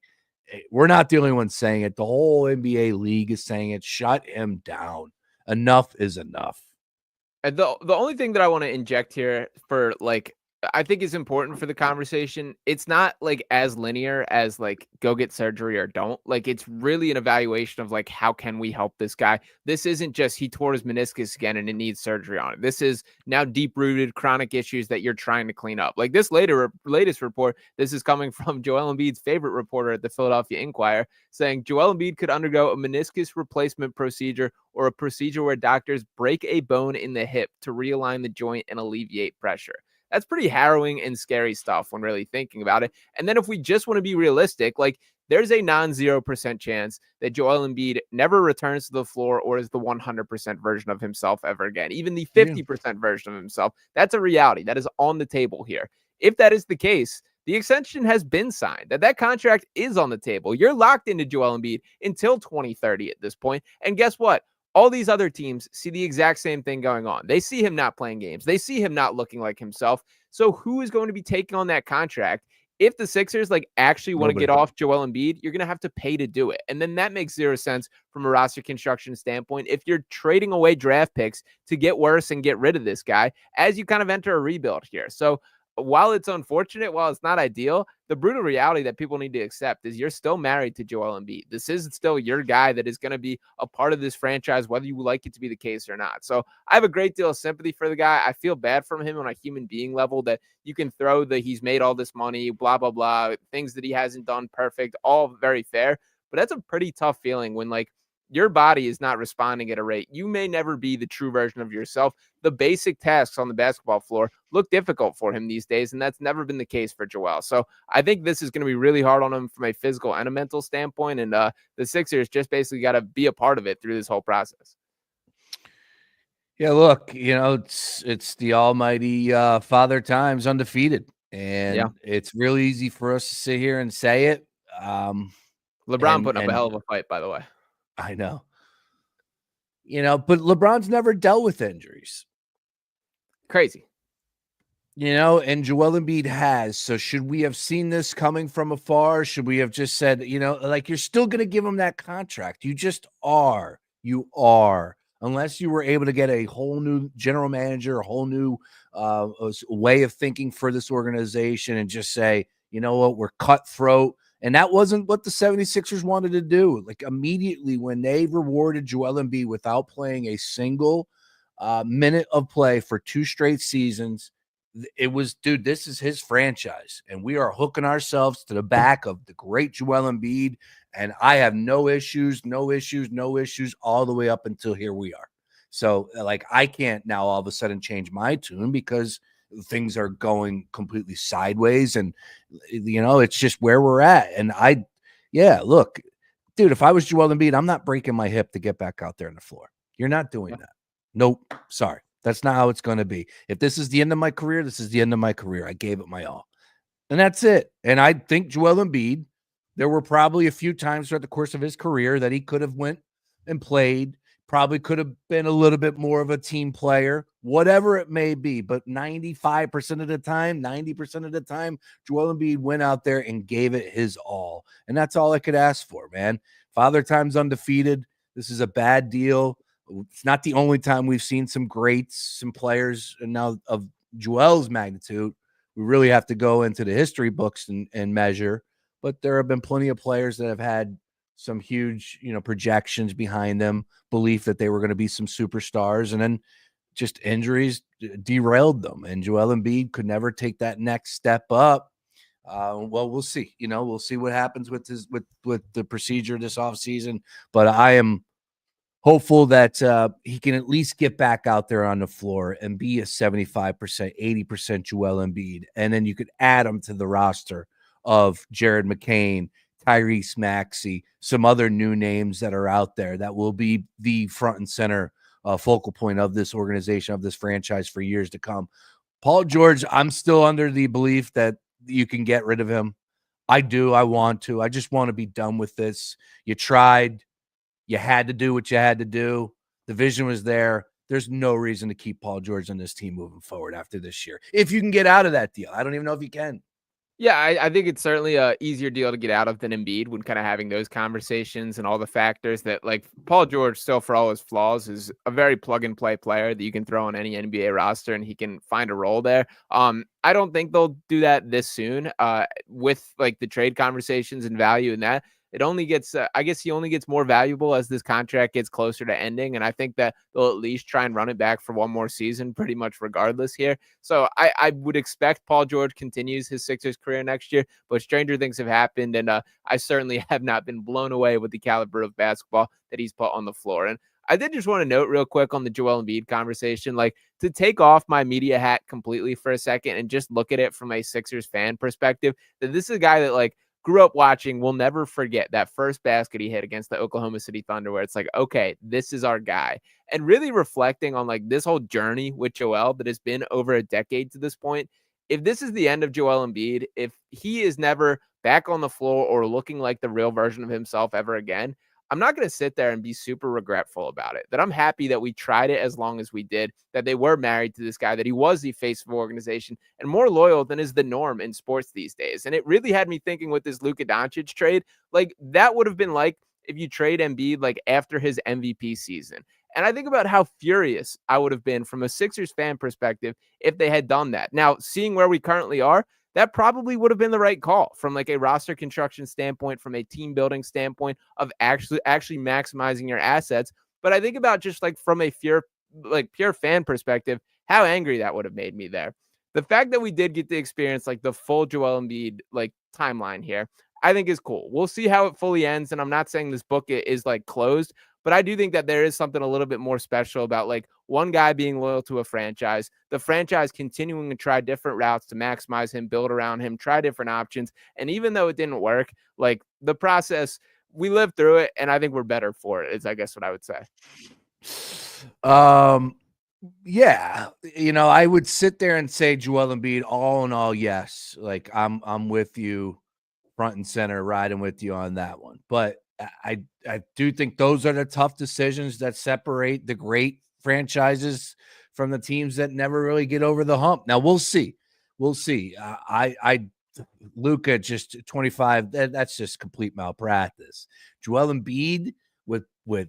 we're not the only ones saying it. The whole NBA league is saying it. Shut him down. Enough is enough. And the only thing that I want to inject here for like I think is important for the conversation. It's not like as linear as like go get surgery or don't. Like it's really an evaluation of like how can we help this guy? This isn't just he tore his meniscus again and it needs surgery on it. This is now deep-rooted chronic issues that you're trying to clean up. Like this latest report, this is coming from Joel Embiid's favorite reporter at the Philadelphia Inquirer, saying Joel Embiid could undergo a meniscus replacement procedure or a procedure where doctors break a bone in the hip to realign the joint and alleviate pressure. That's pretty harrowing and scary stuff when really thinking about it. And then if we just want to be realistic, like there's a non-0% chance that Joel Embiid never returns to the floor or is the 100% version of himself ever again. Even the 50% version of himself, that's a reality. That is on the table here. If that is the case, the extension has been signed. That contract is on the table. You're locked into Joel Embiid until 2030 at this point. And guess what? All these other teams see the exact same thing going on. They see him not playing games. They see him not looking like himself. So who is going to be taking on that contract? If the Sixers like actually want to get off Joel Embiid, you're going to have to pay to do it. And then that makes zero sense from a roster construction standpoint. If you're trading away draft picks to get worse and get rid of this guy as you kind of enter a rebuild here. So while it's unfortunate, while it's not ideal, the brutal reality that people need to accept is you're still married to Joel Embiid. This is still your guy that is going to be a part of this franchise, whether you like it to be the case or not. So I have a great deal of sympathy for the guy. I feel bad from him on a human being level that you can throw the he's made all this money, blah, blah, blah, things that he hasn't done perfect, all very fair. But that's a pretty tough feeling when like your body is not responding at a rate. You may never be the true version of yourself. The basic tasks on the basketball floor look difficult for him these days, and that's never been the case for Joel. So I think this is going to be really hard on him from a physical and a mental standpoint, and the Sixers just basically got to be a part of it through this whole process. Yeah, look, you know, it's the almighty Father Time's undefeated, and it's really easy for us to sit here and say it. LeBron putting up a hell of a fight, by the way. I know. You know, but LeBron's never dealt with injuries. Crazy. You know, and Joel Embiid has. So should we have seen this coming from afar? Should we have just said, you know, like you're still going to give him that contract? You just are. You are. Unless you were able to get a whole new general manager, a whole new way of thinking for this organization and just say, you know what, we're cutthroat. And that wasn't what the 76ers wanted to do. Like immediately when they rewarded Joel Embiid without playing a single minute of play for 2 straight seasons, it was, dude, this is his franchise. And we are hooking ourselves to the back of the great Joel Embiid. And I have no issues all the way up until here we are. So like, I can't now all of a sudden change my tune because things are going completely sideways. And, you know, it's just where we're at. And look, dude, if I was Joel Embiid, I'm not breaking my hip to get back out there on the floor. You're not doing that. Nope. Sorry. That's not how it's going to be. If this is the end of my career, this is the end of my career. I gave it my all. And that's it. And I think Joel Embiid, there were probably a few times throughout the course of his career that he could have went and played, probably could have been a little bit more of a team player, whatever it may be. But 95% of the time, 90% of the time, Joel Embiid went out there and gave it his all. And that's all I could ask for, man. Father Time's undefeated. This is a bad deal. It's not the only time we've seen some greats, some players, and now of Joel's magnitude. We really have to go into the history books and measure. But there have been plenty of players that have had some huge, you know, projections behind them, belief that they were going to be some superstars, and then just injuries derailed them. And Joel Embiid could never take that next step up. Well, we'll see. You know, we'll see what happens with his with the procedure this offseason. But I am hopeful that he can at least get back out there on the floor and be a 75%, 80% Joel Embiid. And then you could add him to the roster of Jared McCain, Tyrese Maxey, some other new names that are out there that will be the front and center focal point of this organization, of this franchise for years to come. Paul George, I'm still under the belief that you can get rid of him. I do. I want to. I just want to be done with this. You tried. You had to do what you had to do. The vision was there. there's no reason to keep Paul George on this team moving forward after this year. If you can get out of that deal, I don't even know if you can. Yeah, I think it's certainly a easier deal to get out of than Embiid when kind of having those conversations and all the factors that, like, Paul George, still for all his flaws, is a very plug and play player that you can throw on any NBA roster and he can find a role there. I don't think they'll do that this soon. With like the trade conversations and value in that, it only gets, I guess he only gets more valuable as this contract gets closer to ending. And I think that they'll at least try and run it back for one more season, pretty much regardless here. So I would expect Paul George continues his Sixers career next year, but stranger things have happened. And I certainly have not been blown away with the caliber of basketball that he's put on the floor. And I did just want to note real quick on the Joel Embiid conversation, like, to take off my media hat completely for a second and just look at it from a Sixers fan perspective, that this is a guy that, like, grew up watching, will never forget that first basket he hit against the Oklahoma City Thunder, where it's like, okay, this is our guy. And really reflecting on like this whole journey with Joel that has been over a decade to this point. If this is the end of Joel Embiid, if he is never back on the floor or looking like the real version of himself ever again, I'm not going to sit there and be super regretful about it. That I'm happy that we tried it as long as we did, that they were married to this guy, that he was the face of organization and more loyal than is the norm in sports these days. And it really had me thinking with this Luka Doncic trade, like that would have been like if you trade Embiid like after his MVP season. And I think about how furious I would have been from a Sixers fan perspective if they had done that. Now, seeing where we currently are, that probably would have been the right call from like a roster construction standpoint, from a team building standpoint of actually maximizing your assets. But I think about just like from a pure fan perspective, how angry that would have made me there. The fact that we did get to experience like the full Joel Embiid like timeline here, I think is cool. We'll see how it fully ends. And I'm not saying this book is like closed, but I do think that there is something a little bit more special about like one guy being loyal to a franchise, the franchise continuing to try different routes to maximize him, build around him, try different options. And even though it didn't work, like the process, we lived through it. And I think we're better for it, is I guess what I would say. Yeah, I would sit there and say Joel Embiid, all in all, yes. Like I'm with you front and center, riding with you on that one. But I do think those are the tough decisions that separate the great franchises from the teams that never really get over the hump. Now we'll see. Luka just 25. That's just complete malpractice. Joel Embiid with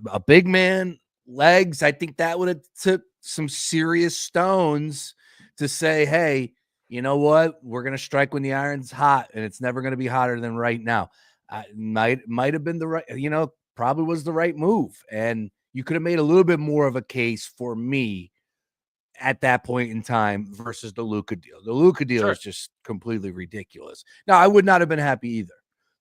a big man, legs. I think that would have took some serious stones to say, hey, you know what? We're going to strike when the iron's hot, and it's never going to be hotter than right now. Might have been the right, probably was the right move. And you could have made a little bit more of a case for me at that point in time versus the Luka deal. The Luka deal is just completely ridiculous. Now, I would not have been happy either.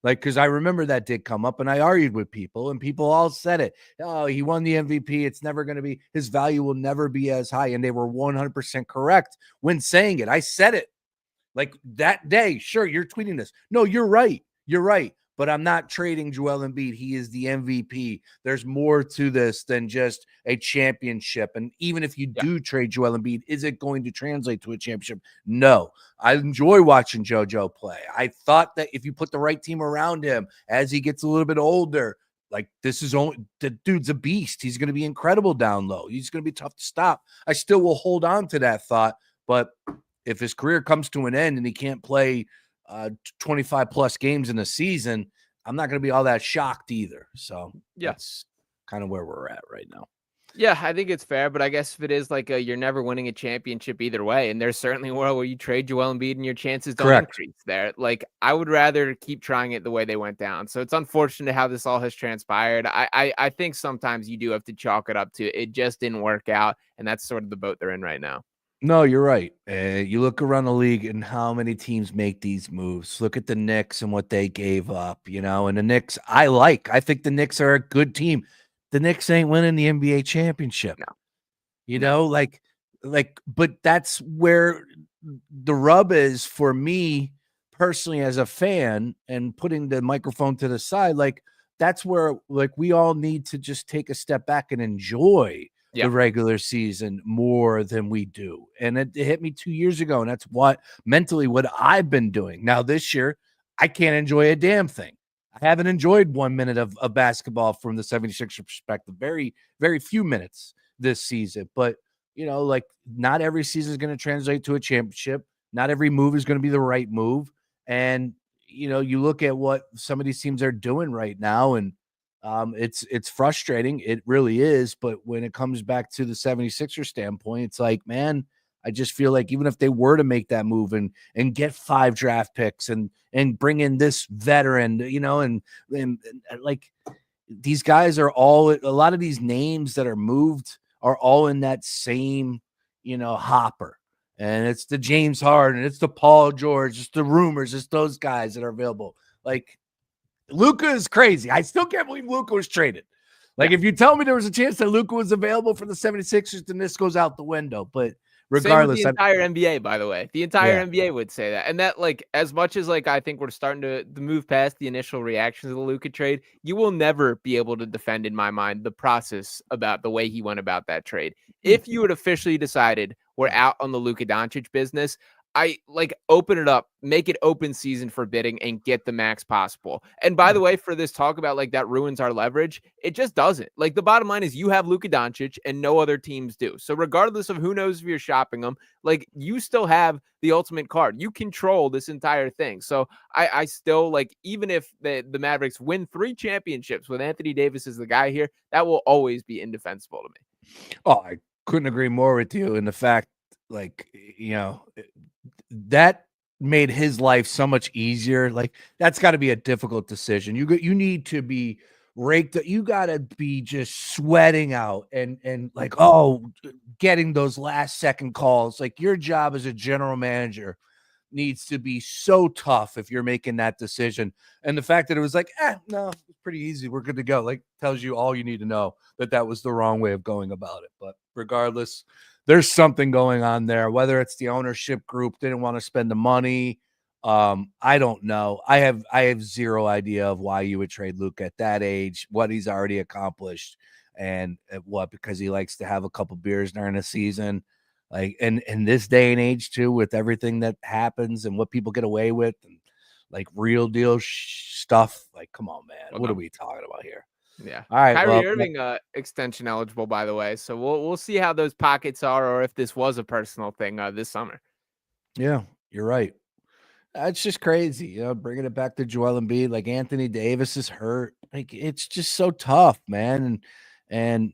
Like, because I remember that did come up and I argued with people and people all said it. Oh, he won the MVP. It's never going to be, his value will never be as high. And they were 100% correct when saying it. I said it like that day. Sure, you're tweeting this. No, you're right. You're right. But I'm not trading Joel Embiid. He is the MVP. There's more to this than just a championship. And even if you do trade Joel Embiid, is it going to translate to a championship? No. I enjoy watching JoJo play. I thought that if you put the right team around him as he gets a little bit older, like this is only, the dude's a beast. He's going to be incredible down low. He's going to be tough to stop. I still will hold on to that thought. But if his career comes to an end and he can't play 25 plus games in a season, I'm not going to be all that shocked either. So that's kind of where we're at right now. Yeah, I think it's fair, but I guess if it is like you're never winning a championship either way, and there's certainly a world where you trade Joel Embiid and your chances don't increase there. Like, I would rather keep trying it the way they went down. So it's unfortunate how this all has transpired. I think sometimes you do have to chalk it up to it just didn't work out, and that's sort of the boat they're in right now. No, you're right. You look around the league and how many teams make these moves. Look at the Knicks and what they gave up, and the Knicks, I think the Knicks are a good team. The Knicks ain't winning the NBA championship. No. But that's where the rub is for me personally as a fan, and putting the microphone to the side. Like, that's where, like, we all need to just take a step back and enjoy the regular season more than we do. And it hit me 2 years ago. And that's what mentally what I've been doing. Now this year, I can't enjoy a damn thing. I haven't enjoyed 1 minute of basketball from the 76er perspective. Very, very few minutes this season. But, like not every season is going to translate to a championship. Not every move is going to be the right move. And, you look at what some of these teams are doing right now, and it's frustrating. It really is. But when it comes back to the 76er standpoint, it's like, man, I just feel like even if they were to make that move and get 5 draft picks and bring in this veteran, and like these guys are all, a lot of these names that are moved are all in that same, hopper. And it's the James Harden, it's the Paul George, it's the rumors, it's those guys that are available. Like LUKA is crazy. I still can't believe LUKA was traded. Like if you tell me there was a chance that LUKA was available for the 76ers, then this goes out the window. But regardless, same with the entire NBA, by the way, the entire NBA would say that. And that, like, as much as like I think we're starting to move past the initial reactions of the LUKA trade, you will never be able to defend, in my mind, the process about the way he went about that trade. If you had officially decided we're out on the Luka Doncic business, I like open it up, make it open season for bidding and get the max possible. And by the way, for this talk about like that ruins our leverage, it just doesn't. Like the bottom line is you have Luka Doncic and no other teams do. So regardless of who knows if you're shopping them, like you still have the ultimate card. You control this entire thing. So I still like, even if the Mavericks win 3 championships with Anthony Davis as the guy here, that will always be indefensible to me. Oh, I couldn't agree more with you. And the fact, like, that made his life so much easier. Like that's got to be a difficult decision. You need to be raked. You got to be just sweating out and like, getting those last second calls. Like your job as a general manager needs to be so tough if you're making that decision. And the fact that it was like, no, it's pretty easy. We're good to go. Like tells you all you need to know that was the wrong way of going about it. But regardless, there's something going on there, whether it's the ownership group didn't want to spend the money. I don't know. I have zero idea of why you would trade Luke at that age, what he's already accomplished, and what, because he likes to have a couple beers during the season. Like, and in this day and age too, with everything that happens and what people get away with, and like real deal stuff. Like, come on, man, what are we talking about here? Yeah. All right. Kyrie Irving, extension eligible, by the way. So we'll see how those pockets are, or if this was a personal thing this summer. Yeah, you're right. It's just crazy, bringing it back to Joel Embiid. Like Anthony Davis is hurt. Like it's just so tough, man. And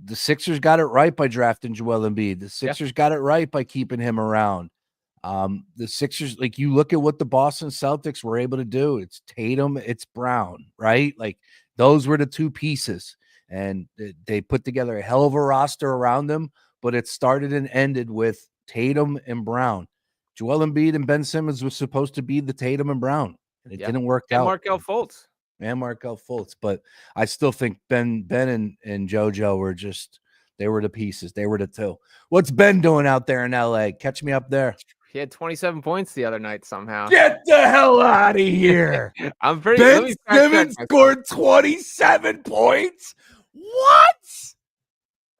the Sixers got it right by drafting Joel Embiid. The Sixers got it right by keeping him around. The Sixers, like you look at what the Boston Celtics were able to do. It's Tatum, it's Brown, right? Like those were the 2 pieces, and they put together a hell of a roster around them. But it started and ended with Tatum and Brown. Joel Embiid and Ben Simmons was supposed to be the Tatum and Brown, and it didn't work out. And Markelle Fultz. But I still think Ben and JoJo were they were the pieces. They were the 2. What's Ben doing out there in LA? Catch me up there. He had 27 points the other night somehow. Get the hell out of here. I'm pretty. Ben Simmons scored 27 points. What?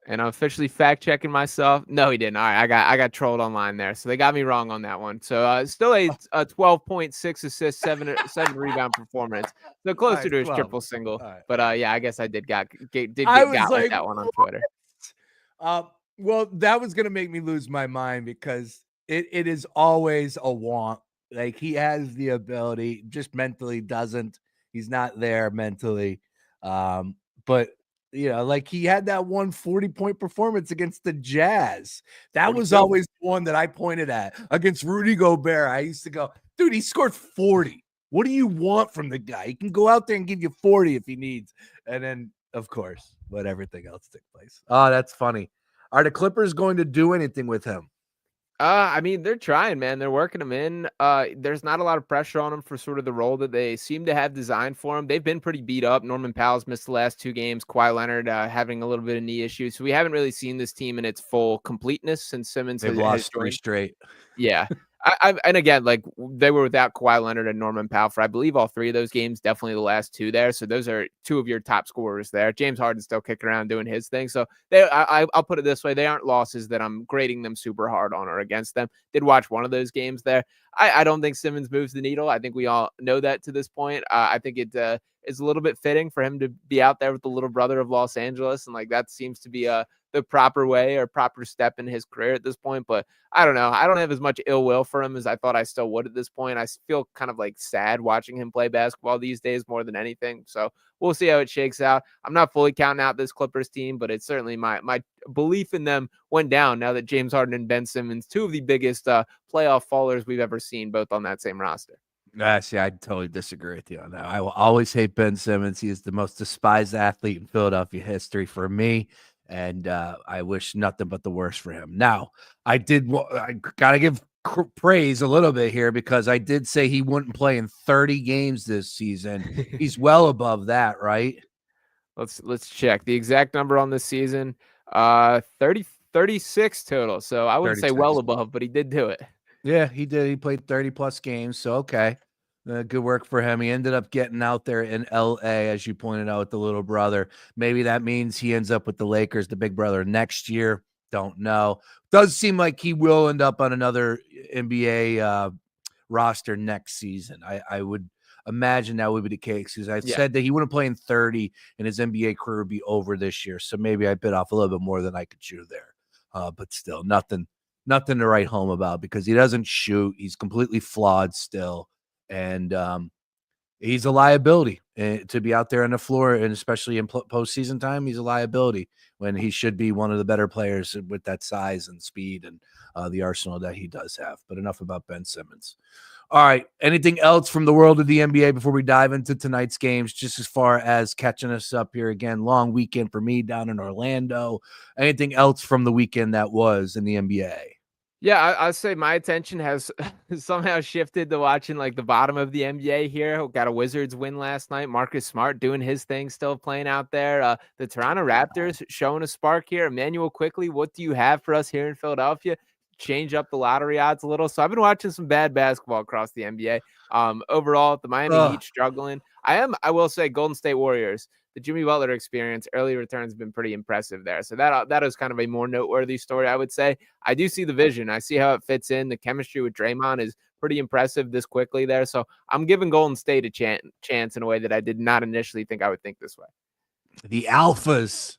And I'm officially fact checking myself. No, he didn't. All right, I got trolled online there, so they got me wrong on that one. So still a 12.6 assists, 7 rebound performance. So closer to his triple single. Right. But yeah, I guess I did get with that one on Twitter. Well, that was gonna make me lose my mind because it is always a want. Like he has the ability, just mentally doesn't. He's not there mentally. But like he had that 140-point performance against the Jazz. That was always the one that I pointed at against Rudy Gobert. I used to go, dude, he scored 40. What do you want from the guy? He can go out there and give you 40 if he needs. And then, of course, let everything else take place. Oh, that's funny. Are the Clippers going to do anything with him? I mean, they're trying, man. They're working him in. There's not a lot of pressure on him for sort of the role that they seem to have designed for him. They've been pretty beat up. Norman Powell's missed the last 2 games. Kawhi Leonard having a little bit of knee issues. So we haven't really seen this team in its full completeness since Simmons has lost 3 straight. Yeah. And again, like they were without Kawhi Leonard and Norman Powell for I believe all 3 of those games, definitely the last 2 there. So those are 2 of your top scorers there. James Harden's still kicking around doing his thing. So I'll put it this way: they aren't losses that I'm grading them super hard on or against them. Did watch one of those games there. I don't think Simmons moves the needle. I think we all know that to this point. I think it is a little bit fitting for him to be out there with the little brother of Los Angeles, and like that seems to be the proper way or proper step in his career at this point. But I don't know. I don't have as much ill will for him as I thought I still would at this point. I feel kind of like sad watching him play basketball these days more than anything. So we'll see how it shakes out. I'm not fully counting out this Clippers team, but it's certainly my belief in them went down now that James Harden and Ben Simmons, 2 of the biggest playoff fallers we've ever seen, both on that same roster. See, I totally disagree with you on that. I will always hate Ben Simmons. He is the most despised athlete in Philadelphia history for me. And I wish nothing but the worst for him. Now, I got to give praise a little bit here because I did say he wouldn't play in 30 games this season. He's well above that, right? Let's check the exact number on this season. 36 total. So I wouldn't say well above, but he did do it. Yeah, he did. He played 30 plus games. So, okay. Good work for him. He ended up getting out there in LA, as you pointed out, with the little brother. Maybe that means he ends up with the Lakers, the big brother, next year. Don't know. Does seem like he will end up on another NBA roster next season. I would imagine that would be the case because I said that he wouldn't play in 30 and his NBA career would be over this year. So maybe I bit off a little bit more than I could chew there. But still, nothing to write home about because he doesn't shoot. He's completely flawed still. And he's a liability to be out there on the floor, and especially in postseason time, he's a liability when he should be one of the better players with that size and speed and the arsenal that he does have. But enough about Ben Simmons. All right. Anything else from the world of the NBA before we dive into tonight's games, just as far as catching us up here again? Long weekend for me down in Orlando. Anything else from the weekend that was in the NBA? Yeah, I'd say my attention has somehow shifted to watching like the bottom of the NBA here. Got a Wizards win last night. Marcus Smart doing his thing, still playing out there. The Toronto Raptors showing a spark here. Emmanuel, quickly, what do you have for us here in Philadelphia? Change up the lottery odds a little. So I've been watching some bad basketball across the NBA. Overall, the Miami Heat struggling. I will say, Golden State Warriors. The Jimmy Butler experience, early returns have been pretty impressive there. So that is kind of a more noteworthy story, I would say. I do see the vision. I see how it fits in. The chemistry with Draymond is pretty impressive this quickly there. So I'm giving Golden State a chance in a way that I did not initially think I would think this way. The alphas.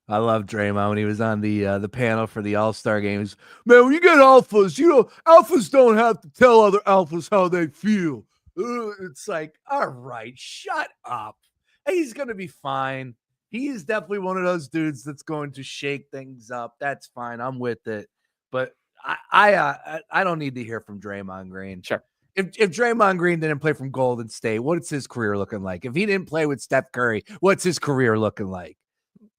I love Draymond when he was on the panel for the All-Star games. Man, when you get alphas, alphas don't have to tell other alphas how they feel. It's like, all right, shut up. He's going to be fine. He is definitely one of those dudes that's going to shake things up. That's fine. I'm with it. But I don't need to hear from Draymond Green. Sure. If Draymond Green didn't play from Golden State, what's his career looking like? If he didn't play with Steph Curry, what's his career looking like?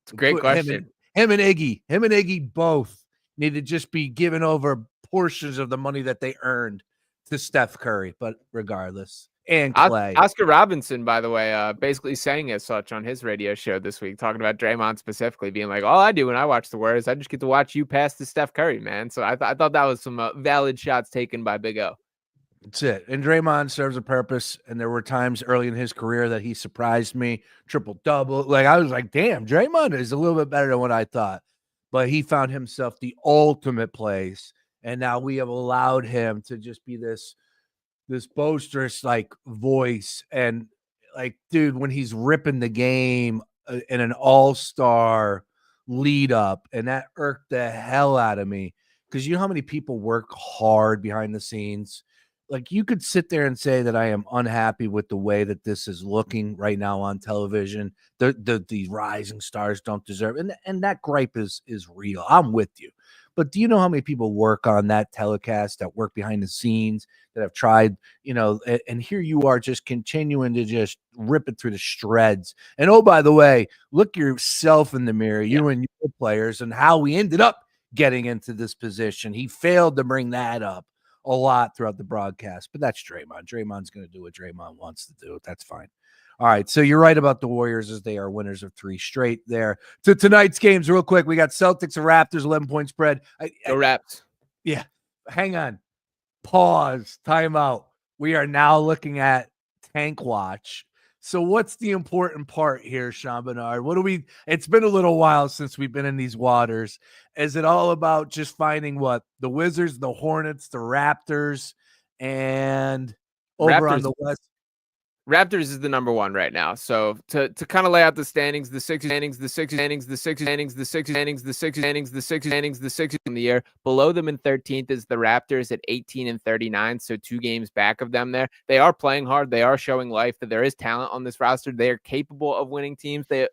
It's a great question. Him and Iggy both need to just be giving over portions of the money that they earned to Steph Curry. But regardless. And Clay. Oscar Robinson, by the way, basically saying as such on his radio show this week, talking about Draymond specifically, being like, all I do when I watch the Warriors, I just get to watch you pass to Steph Curry, man. So I thought that was some valid shots taken by Big O. That's it. And Draymond serves a purpose. And there were times early in his career that he surprised me, triple-double. Like, I was like, damn, Draymond is a little bit better than what I thought. But he found himself the ultimate place. And now we have allowed him to just be this boisterous like voice, and like, dude, when he's ripping the game in an all-star lead up, and that irked the hell out of me because you know how many people work hard behind the scenes. Like, you could sit there and say that I am unhappy with the way that this is looking right now on television. The rising stars don't deserve, and that gripe is real. I'm with you. But do you know how many people work on that telecast, that work behind the scenes, that have tried, and here you are just continuing to just rip it through the shreds. And oh, by the way, look yourself in the mirror, you and your players, and how we ended up getting into this position. He failed to bring that up a lot throughout the broadcast, but that's Draymond. Draymond's going to do what Draymond wants to do. That's fine. All right, so you're right about the Warriors as they are winners of 3 straight there. To tonight's games real quick, we got Celtics and Raptors, 11-point spread. Go Raps. Yeah, hang on. Pause. Time out. We are now looking at Tank Watch. So what's the important part here, Sean Barnard? It's been a little while since we've been in these waters. Is it all about just finding what? The Wizards, the Hornets, the Raptors, and over on Raptors the West? Raptors is the number one right now. So to kind of lay out the standings, the Sixers in the year. Below them in 13th is the Raptors at 18 and 39. So 2 games back of them there. They are playing hard. They are showing life that there is talent on this roster. They are capable of winning games. They have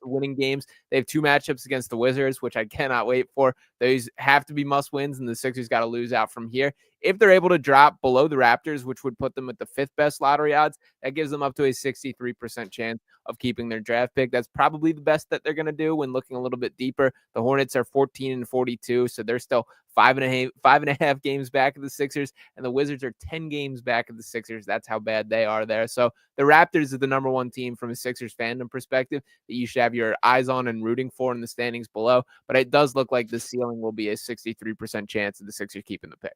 2 matchups against the Wizards, which I cannot wait for. Those have to be must wins, and the Sixers got to lose out from here. If they're able to drop below the Raptors, which would put them at the 5th best lottery odds, that gives them up to a 63% chance of keeping their draft pick. That's probably the best that they're going to do when looking a little bit deeper. The Hornets are 14 and 42, so they're still 5.5 games back of the Sixers, and the Wizards are 10 games back of the Sixers. That's how bad they are there. So the Raptors are the number one team from a Sixers fandom perspective that you should have your eyes on and rooting for in the standings below. But it does look like the ceiling will be a 63% chance of the Sixers keeping the pick.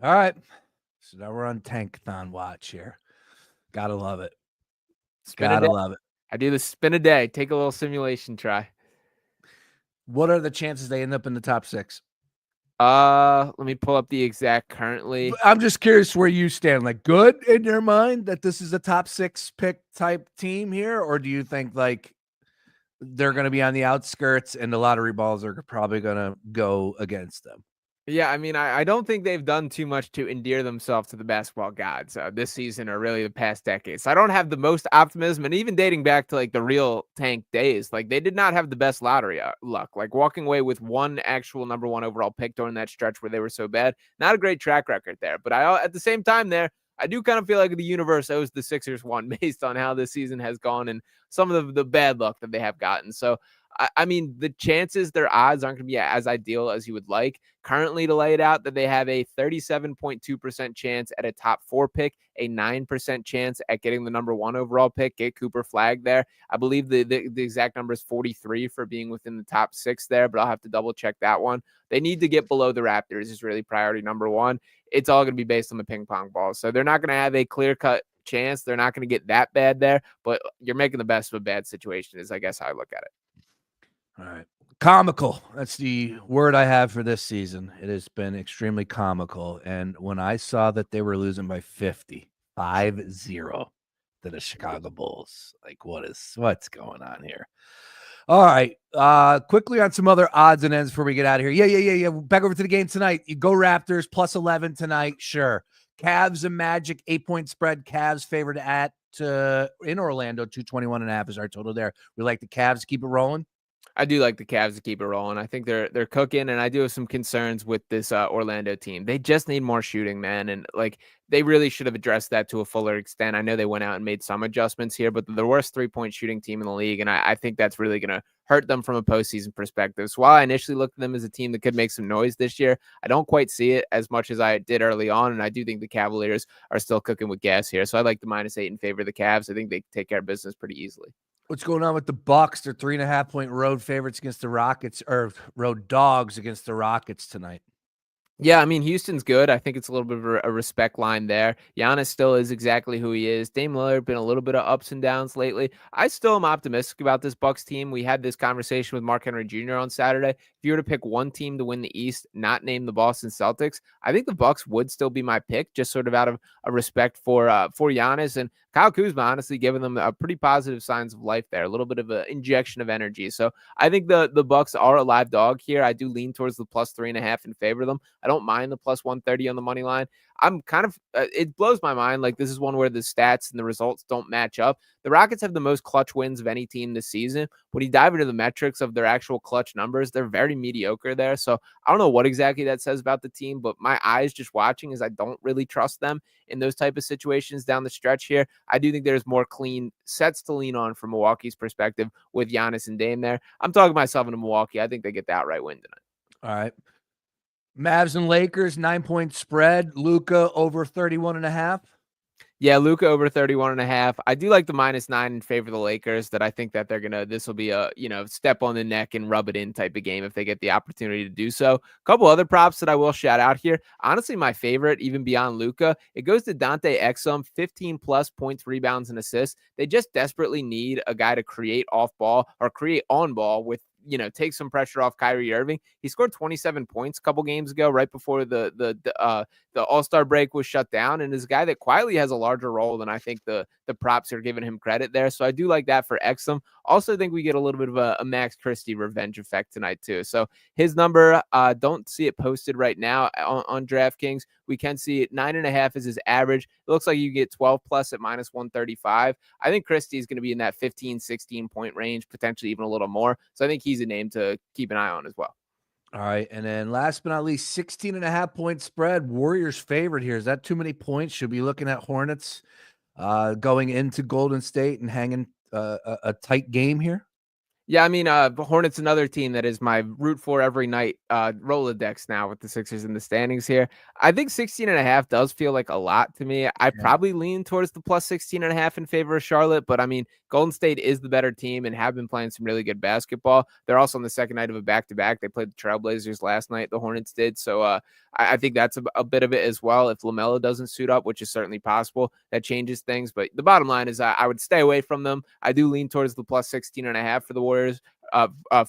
All right. So now we're on Tankathon watch here. Gotta love it. Gotta love it. I do the spin a day. Take a little simulation try. What are the chances they end up in the top 6? Let me pull up the exact currently. I'm just curious where you stand. Like, good in your mind that this is a top 6 pick type team here, or do you think like they're going to be on the outskirts and the lottery balls are probably going to go against them? Yeah, I mean, I don't think they've done too much to endear themselves to the basketball gods this season or really the past decade. So I don't have the most optimism, and even dating back to like the real tank days, like they did not have the best lottery luck. Like walking away with one actual number 1 overall pick during that stretch where they were so bad, not a great track record there. But at the same time there, I do kind of feel like the universe owes the Sixers one based on how this season has gone and some of the bad luck that they have gotten. So I mean, the chances, their odds aren't going to be as ideal as you would like. Currently, to lay it out, that they have a 37.2% chance at a top 4 pick, a 9% chance at getting the number 1 overall pick, get Cooper Flagg there. I believe the exact number is 43 for being within the top 6 there, but I'll have to double check that one. They need to get below the Raptors is really priority number 1. It's all going to be based on the ping pong ball. So they're not going to have a clear-cut chance. They're not going to get that bad there, but you're making the best of a bad situation is, I guess, how I look at it. All right. Comical. That's the word I have for this season. It has been extremely comical. And when I saw that they were losing by 5-0 to the Chicago Bulls, like what's going on here? All right. Quickly on some other odds and ends before we get out of here. Yeah. Back over to the game tonight. You go Raptors plus 11 tonight. Sure. Cavs and Magic 8-point spread. Cavs favored at in Orlando. 221.5 is our total there. We like the Cavs to keep it rolling. I do like the Cavs to keep it rolling. I think they're cooking, and I do have some concerns with this Orlando team. They just need more shooting, man, and like they really should have addressed that to a fuller extent. I know they went out and made some adjustments here, but they're the worst 3-point shooting team in the league, and I think that's really going to hurt them from a postseason perspective. So while I initially looked at them as a team that could make some noise this year, I don't quite see it as much as I did early on, and I do think the Cavaliers are still cooking with gas here. So I like the -8 in favor of the Cavs. I think they take care of business pretty easily. What's going on with the Bucks? They're 3.5-point road favorites against the Rockets, or road dogs against the Rockets tonight. Yeah, I mean, Houston's good. I think it's a little bit of a respect line there. Giannis still is exactly who he is. Dame Lillard been a little bit of ups and downs lately. I still am optimistic about this Bucks team. We had this conversation with Mark Henry Jr. on Saturday. If you were to pick one team to win the East, not name the Boston Celtics, I think the Bucks would still be my pick, just sort of out of a respect for Giannis and Kyle Kuzma, honestly, giving them a pretty positive signs of life there, a little bit of an injection of energy. So I think the Bucks are a live dog here. I do lean towards the +3.5 in favor of them. I don't mind the +130 on the money line. I'm kind of, it blows my mind. Like, this is one where the stats and the results don't match up. The Rockets have the most clutch wins of any team this season. When you dive into the metrics of their actual clutch numbers, they're very mediocre there. So I don't know what exactly that says about the team, but my eyes just watching is I don't really trust them in those type of situations down the stretch here. I do think there's more clean sets to lean on from Milwaukee's perspective with Giannis and Dame there. I'm talking myself into Milwaukee. I think they get the outright win tonight. All right. Mavs and Lakers, 9-point spread. LUKA over 31.5. Yeah, Luka over 31.5. I do like the -9 in favor of the Lakers. That I think that this will be a, step on the neck and rub it in type of game if they get the opportunity to do so. A couple other props that I will shout out here. Honestly, my favorite, even beyond Luka, it goes to Dante Exum, 15 plus points, rebounds, and assists. They just desperately need a guy to create off ball or create on ball with, take some pressure off Kyrie Irving. He scored 27 points a couple games ago, right before the All-Star break was shut down, and is a guy that quietly has a larger role than I think the props are giving him credit there. So I do like that for Exum. Also think we get a little bit of a Max Christie revenge effect tonight too. So his number, don't see it posted right now on DraftKings. We can see it 9.5 is his average. It looks like you get 12 plus at -135. I think Christie is going to be in that 15, 16 point range, potentially even a little more. So I think he's a name to keep an eye on as well. All right. And then last but not least, 16.5 point spread. Warriors favorite here. Is that too many points? Should we be looking at Hornets going into Golden State and hanging a tight game here? Yeah, I mean, Hornets, another team that is my root for every night Rolodex now with the Sixers in the standings here. I think 16.5 does feel like a lot to me. I probably lean towards the plus 16.5 in favor of Charlotte, but I mean, Golden State is the better team and have been playing some really good basketball. They're also on the second night of a back-to-back. They played the Trailblazers last night, the Hornets did. So I think that's a bit of it as well. If LaMelo doesn't suit up, which is certainly possible, that changes things. But the bottom line is I would stay away from them. I do lean towards the plus 16.5 for the Warriors,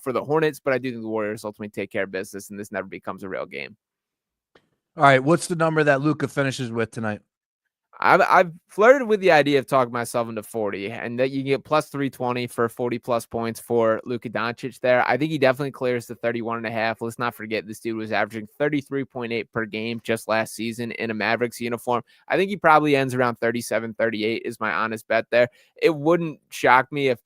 for the Hornets, but I do think the Warriors ultimately take care of business and this never becomes a real game. All right. What's the number that Luka finishes with tonight? I've flirted with the idea of talking myself into 40, and that you can get plus 320 for 40 plus points for Luka Doncic there. I think he definitely clears the 31.5. Let's not forget this dude was averaging 33.8 per game just last season in a Mavericks uniform. I think he probably ends around 37, 38 is my honest bet there. It wouldn't shock me if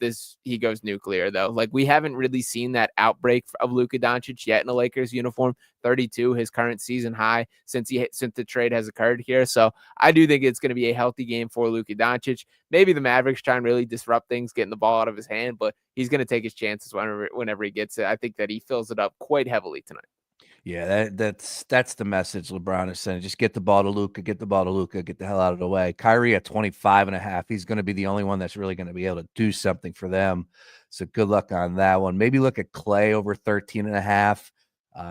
he goes nuclear though. Like, we haven't really seen that outbreak of Luka Doncic yet in a Lakers uniform. 32, his current season high since the trade has occurred here. So I do think it's going to be a healthy game for Luka Doncic. Maybe the Mavericks try and really disrupt things, getting the ball out of his hand, but he's going to take his chances whenever he gets it. I think that he fills it up quite heavily tonight. Yeah, that's the message LeBron is saying. Just get the ball to Luka, get the hell out of the way. Kyrie at 25.5. He's going to be the only one that's really going to be able to do something for them. So good luck on that one. Maybe look at Clay over 13.5.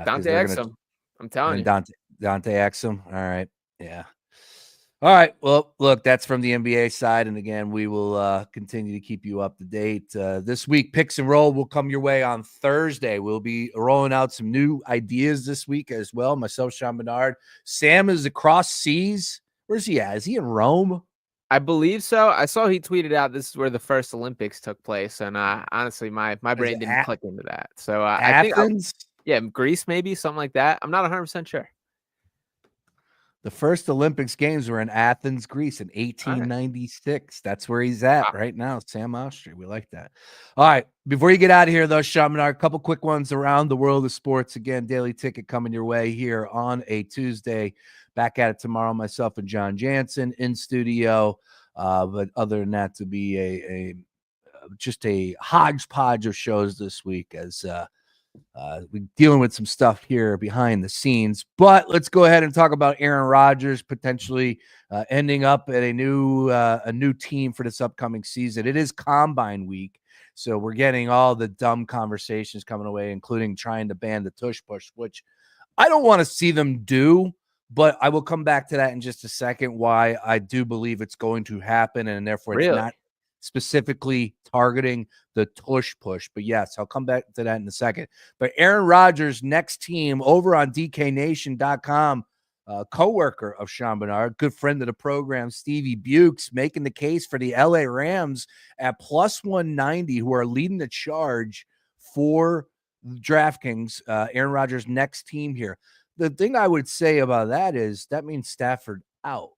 Dante Exum. I'm telling you. Dante Exum. All right. Yeah. All right. Well, look, that's from the NBA side. And again, we will continue to keep you up to date. This week, Picks and Roll will come your way on Thursday. We'll be rolling out some new ideas this week as well. Myself, Sean Barnard. Sam is across seas. Where's he at? Is he in Rome? I believe so. I saw he tweeted out this is where the first Olympics took place. And honestly, my brain didn't click into that. So Athens? Yeah, Greece, maybe something like that. I'm not 100% sure. The first Olympics games were in Athens, Greece in 1896. Right. That's where he's at right now. Sam Austria. We like that. All right. Before you get out of here, though, Sean Menard, a couple quick ones around the world of sports. Again, Daily Ticket coming your way here on a Tuesday. Back at it tomorrow, myself and John Jansen in studio. But other than that, to be just a hodgepodge of shows this week as we're dealing with some stuff here behind the scenes, but let's go ahead and talk about Aaron Rodgers potentially ending up at a new team for this upcoming season. It is Combine week, so we're getting all the dumb conversations coming away, including trying to ban the tush push, which I don't want to see them do, but I will come back to that in just a second, why I do believe it's going to happen, and therefore it's not specifically targeting the tush push. But yes, I'll come back to that in a second. But Aaron Rodgers' next team over on DKNation.com, co-worker of Sean Barnard, good friend of the program, Stevie Bukes, making the case for the LA Rams at plus 190, who are leading the charge for DraftKings, Aaron Rodgers' next team here. The thing I would say about that is that means Stafford out.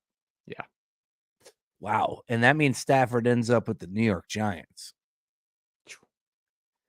Yeah. Wow. And that means Stafford ends up with the New York Giants.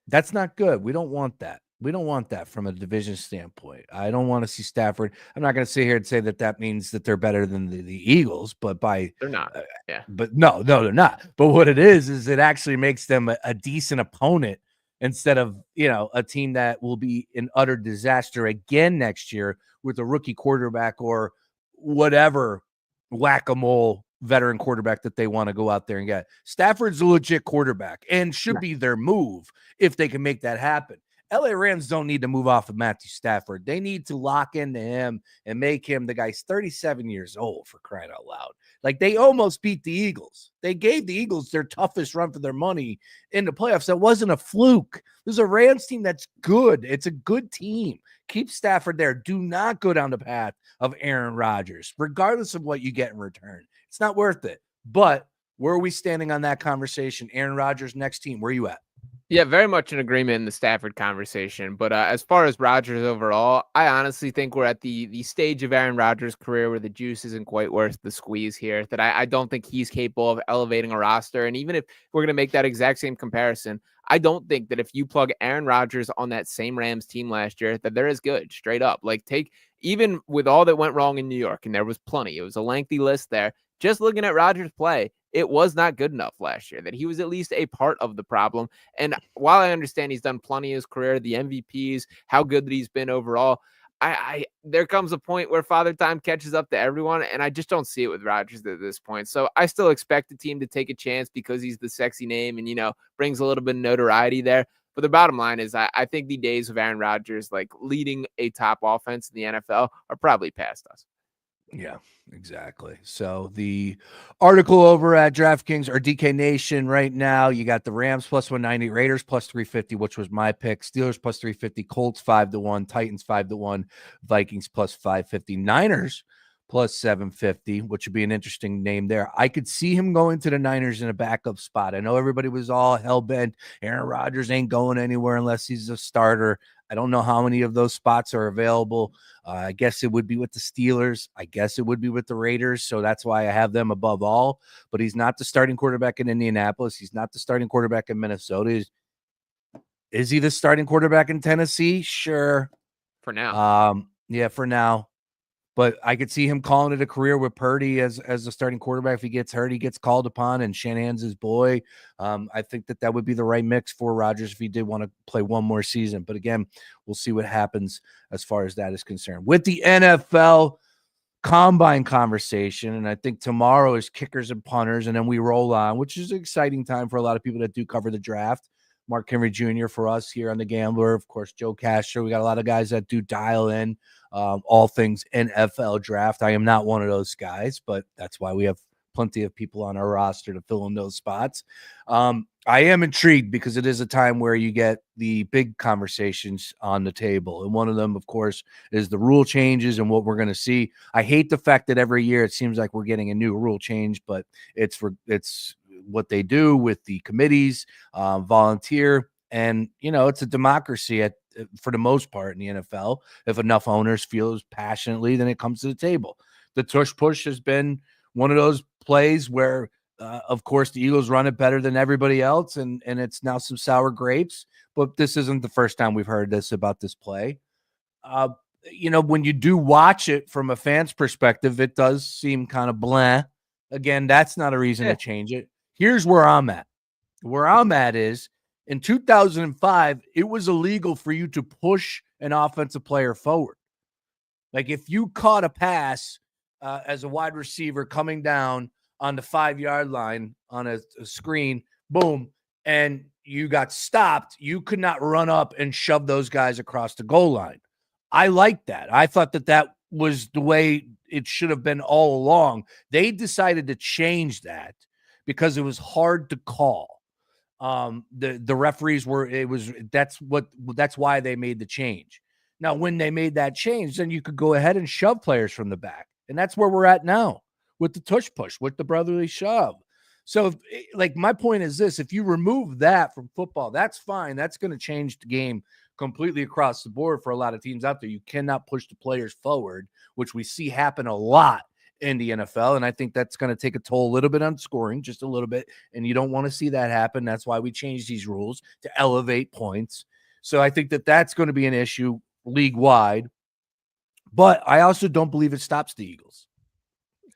That's not good. We don't want that. We don't want that from a division standpoint. I don't want to see Stafford. I'm not going to sit here and say that means that they're better than the Eagles, but they're not. Yeah. But no, they're not. But what it is it actually makes them a decent opponent instead of, a team that will be an utter disaster again next year with a rookie quarterback or whatever whack-a-mole veteran quarterback that they want to go out there and get. Stafford's a legit quarterback and should be their move if they can make that happen. LA Rams don't need to move off of Matthew Stafford. They need to lock into him and make him the guy's 37 years old, for crying out loud. Like, they almost beat the Eagles. They gave the Eagles their toughest run for their money in the playoffs. That wasn't a fluke. There's a Rams team that's good. It's a good team. Keep Stafford there. Do not go down the path of Aaron Rodgers, regardless of what you get in return. It's not worth it. But where are we standing on that conversation? Aaron Rodgers, next team. Where are you at? Yeah, very much in agreement in the Stafford conversation. But as far as Rodgers overall, I honestly think we're at the stage of Aaron Rodgers' career where the juice isn't quite worth the squeeze here, that I don't think he's capable of elevating a roster. And even if we're going to make that exact same comparison, I don't think that if you plug Aaron Rodgers on that same Rams team last year, that they're as good, straight up. Like, even with all that went wrong in New York, and there was plenty, it was a lengthy list there. Just looking at Rodgers play, it was not good enough last year, that he was at least a part of the problem. And while I understand he's done plenty in his career, the MVPs, how good that he's been overall, there comes a point where Father Time catches up to everyone, and I just don't see it with Rodgers at this point. So I still expect the team to take a chance because he's the sexy name and, brings a little bit of notoriety there. But the bottom line is I think the days of Aaron Rodgers, like, leading a top offense in the NFL are probably past us. Yeah, exactly. So the article over at DraftKings or DK Nation right now, you got the Rams plus 190, Raiders plus 350, which was my pick, Steelers plus 350, Colts 5-1, Titans 5-1, Vikings plus 550, Niners plus 750, which would be an interesting name there. I could see him going to the Niners in a backup spot. I know everybody was all hell-bent. Aaron Rodgers ain't going anywhere unless he's a starter. I don't know how many of those spots are available. I guess it would be with the Steelers. I guess it would be with the Raiders. So that's why I have them above all. But he's not the starting quarterback in Indianapolis. He's not the starting quarterback in Minnesota. Is he the starting quarterback in Tennessee? Sure. For now. Yeah, for now. But I could see him calling it a career with Purdy as a starting quarterback. If he gets hurt, he gets called upon, and Shanahan's his boy. I think that would be the right mix for Rodgers if he did want to play one more season. But again, we'll see what happens as far as that is concerned. With the NFL combine conversation, and I think tomorrow is kickers and punters, and then we roll on, which is an exciting time for a lot of people that do cover the draft. Mark Henry Jr. for us here on The Gambler. Of course, Joe Castro. We got a lot of guys that do dial in all things NFL draft. I am not one of those guys, but that's why we have plenty of people on our roster to fill in those spots. I am intrigued because it is a time where you get the big conversations on the table. And one of them, of course, is the rule changes and what we're going to see. I hate the fact that every year it seems like we're getting a new rule change, but it's what they do with the committees, volunteer. And, it's a democracy for the most part in the NFL. If enough owners feel as passionately, then it comes to the table. The tush push has been one of those plays where, of course, the Eagles run it better than everybody else, and it's now some sour grapes. But this isn't the first time we've heard this about this play. When you do watch it from a fan's perspective, it does seem kind of blah. Again, that's not a reason to change it. Here's where I'm at. Where I'm at is, in 2005, it was illegal for you to push an offensive player forward. Like, if you caught a pass as a wide receiver coming down on the 5-yard line on a screen, boom, and you got stopped, you could not run up and shove those guys across the goal line. I like that. I thought that was the way it should have been all along. They decided to change that because it was hard to call. The referees that's why they made the change. Now, when they made that change, then you could go ahead and shove players from the back. And that's where we're at now with the tush push, with the brotherly shove. So, my point is this: if you remove that from football, that's fine. That's going to change the game completely across the board for a lot of teams out there. You cannot push the players forward, which we see happen a lot in the NFL. And I think that's going to take a toll a little bit on scoring, just a little bit. And you don't want to see that happen. That's why we changed these rules to elevate points. So I think that that's going to be an issue league wide. But I also don't believe it stops the Eagles.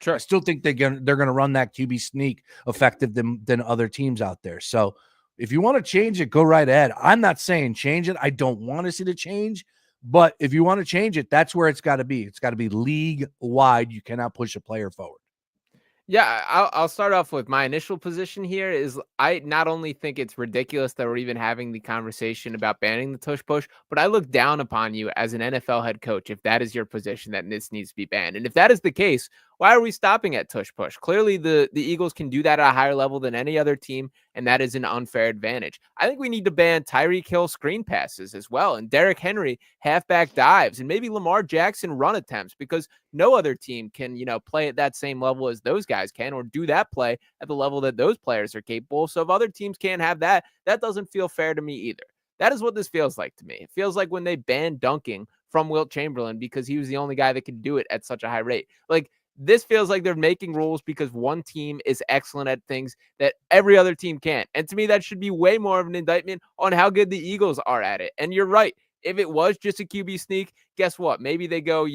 Sure. I still think they're going to run that QB sneak effective than other teams out there. So if you want to change it, go right ahead. I'm not saying change it. I don't want to see the change. But if you want to change it, that's where it's got to be. It's got to be league wide. You cannot push a player forward. Yeah, I'll start off with my initial position here is I not only think it's ridiculous that we're even having the conversation about banning the tush push, but I look down upon you as an NFL head coach if that is your position that this needs to be banned. And if that is the case, why are we stopping at tush push? Clearly the Eagles can do that at a higher level than any other team, and that is an unfair advantage. I think we need to ban Tyreek Hill screen passes as well, and Derrick Henry halfback dives, and maybe Lamar Jackson run attempts, because no other team can, play at that same level as those guys can, or do that play at the level that those players are capable. So if other teams can't have that, that doesn't feel fair to me either. That is what this feels like to me. It feels like when they banned dunking from Wilt Chamberlain because he was the only guy that could do it at such a high rate. Like, this feels like they're making rules because one team is excellent at things that every other team can't. And to me, that should be way more of an indictment on how good the Eagles are at it. And you're right. If it was just a QB sneak, guess what? Maybe they go,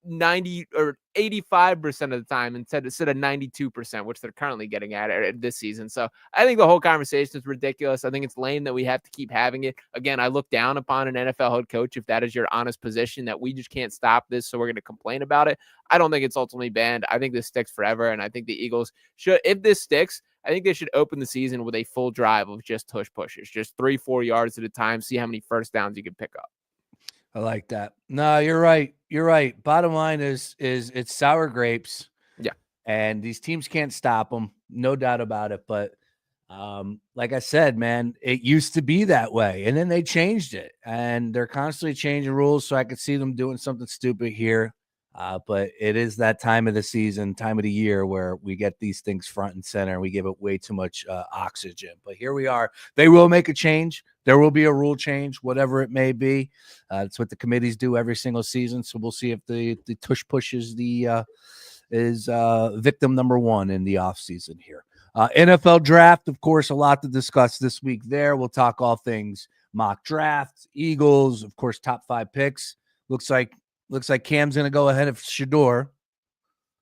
90 or 85% of the time instead of 92%, which they're currently getting at this season. So I think the whole conversation is ridiculous. I think it's lame that we have to keep having it. Again, I look down upon an NFL head coach if that is your honest position, that we just can't stop this, so we're going to complain about it. I don't think it's ultimately banned. I think this sticks forever, and I think the Eagles should, if this sticks, I think they should open the season with a full drive of just tush pushes, just 3-4 yards at a time, see how many first downs you can pick up. I like that. No, you're right. You're right. Bottom line is it's sour grapes. Yeah. And these teams can't stop them. No doubt about it. But like I said, man, it used to be that way. And then they changed it. And they're constantly changing rules. So I could see them doing something stupid here. But it is that time of the season, time of the year where we get these things front and center. And we give it way too much oxygen. But here we are. They will make a change. There will be a rule change, whatever it may be. It's what the committees do every single season. So we'll see if the tush push is victim number one in the offseason here. NFL draft, of course, a lot to discuss this week there. We'll talk all things mock draft, Eagles, of course, top 5 picks. Looks like Cam's going to go ahead of Shedeur.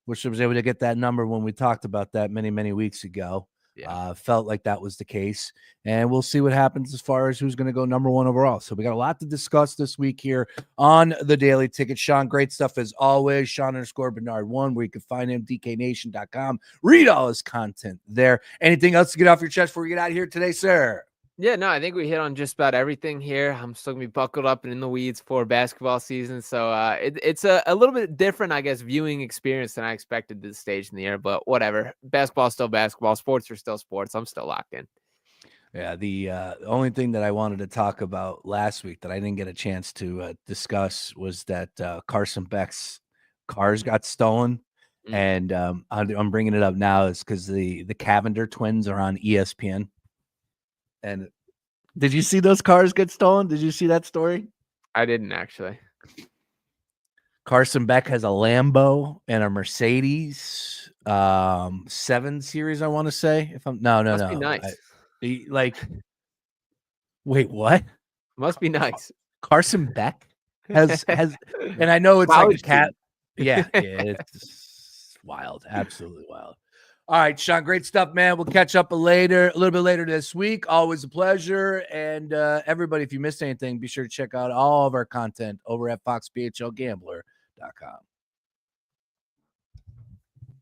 Wish I was able to get that number when we talked about that many, many weeks ago. Yeah. Felt like that was the case. And we'll see what happens as far as who's going to go number 1 overall. So we got a lot to discuss this week here on the Daily Ticket. Sean, great stuff as always. Sean_Barnard1, where you can find him, DKNation.com. Read all his content there. Anything else to get off your chest before we get out of here today, sir? Yeah, no, I think we hit on just about everything here. I'm still going to be buckled up and in the weeds for basketball season. So it's a little bit different, I guess, viewing experience than I expected this stage in the year. But whatever. Basketball's still basketball. Sports are still sports. I'm still locked in. Yeah, the only thing that I wanted to talk about last week that I didn't get a chance to discuss was that Carson Beck's cars got stolen. And I'm bringing it up now is because the Cavender twins are on ESPN. And did you see those cars get stolen? Did you see that story? I didn't, actually. Carson Beck has a Lambo and a Mercedes 7 Series, I want to say. If I'm no. Be nice. Wait, what? Must be nice. Carson Beck has, and I know it's like a cat. Yeah, it's wild, absolutely wild. All right, Sean, great stuff, man. We'll catch up a little bit later this week. Always a pleasure. And everybody, if you missed anything, be sure to check out all of our content over at foxbhlgambler.com.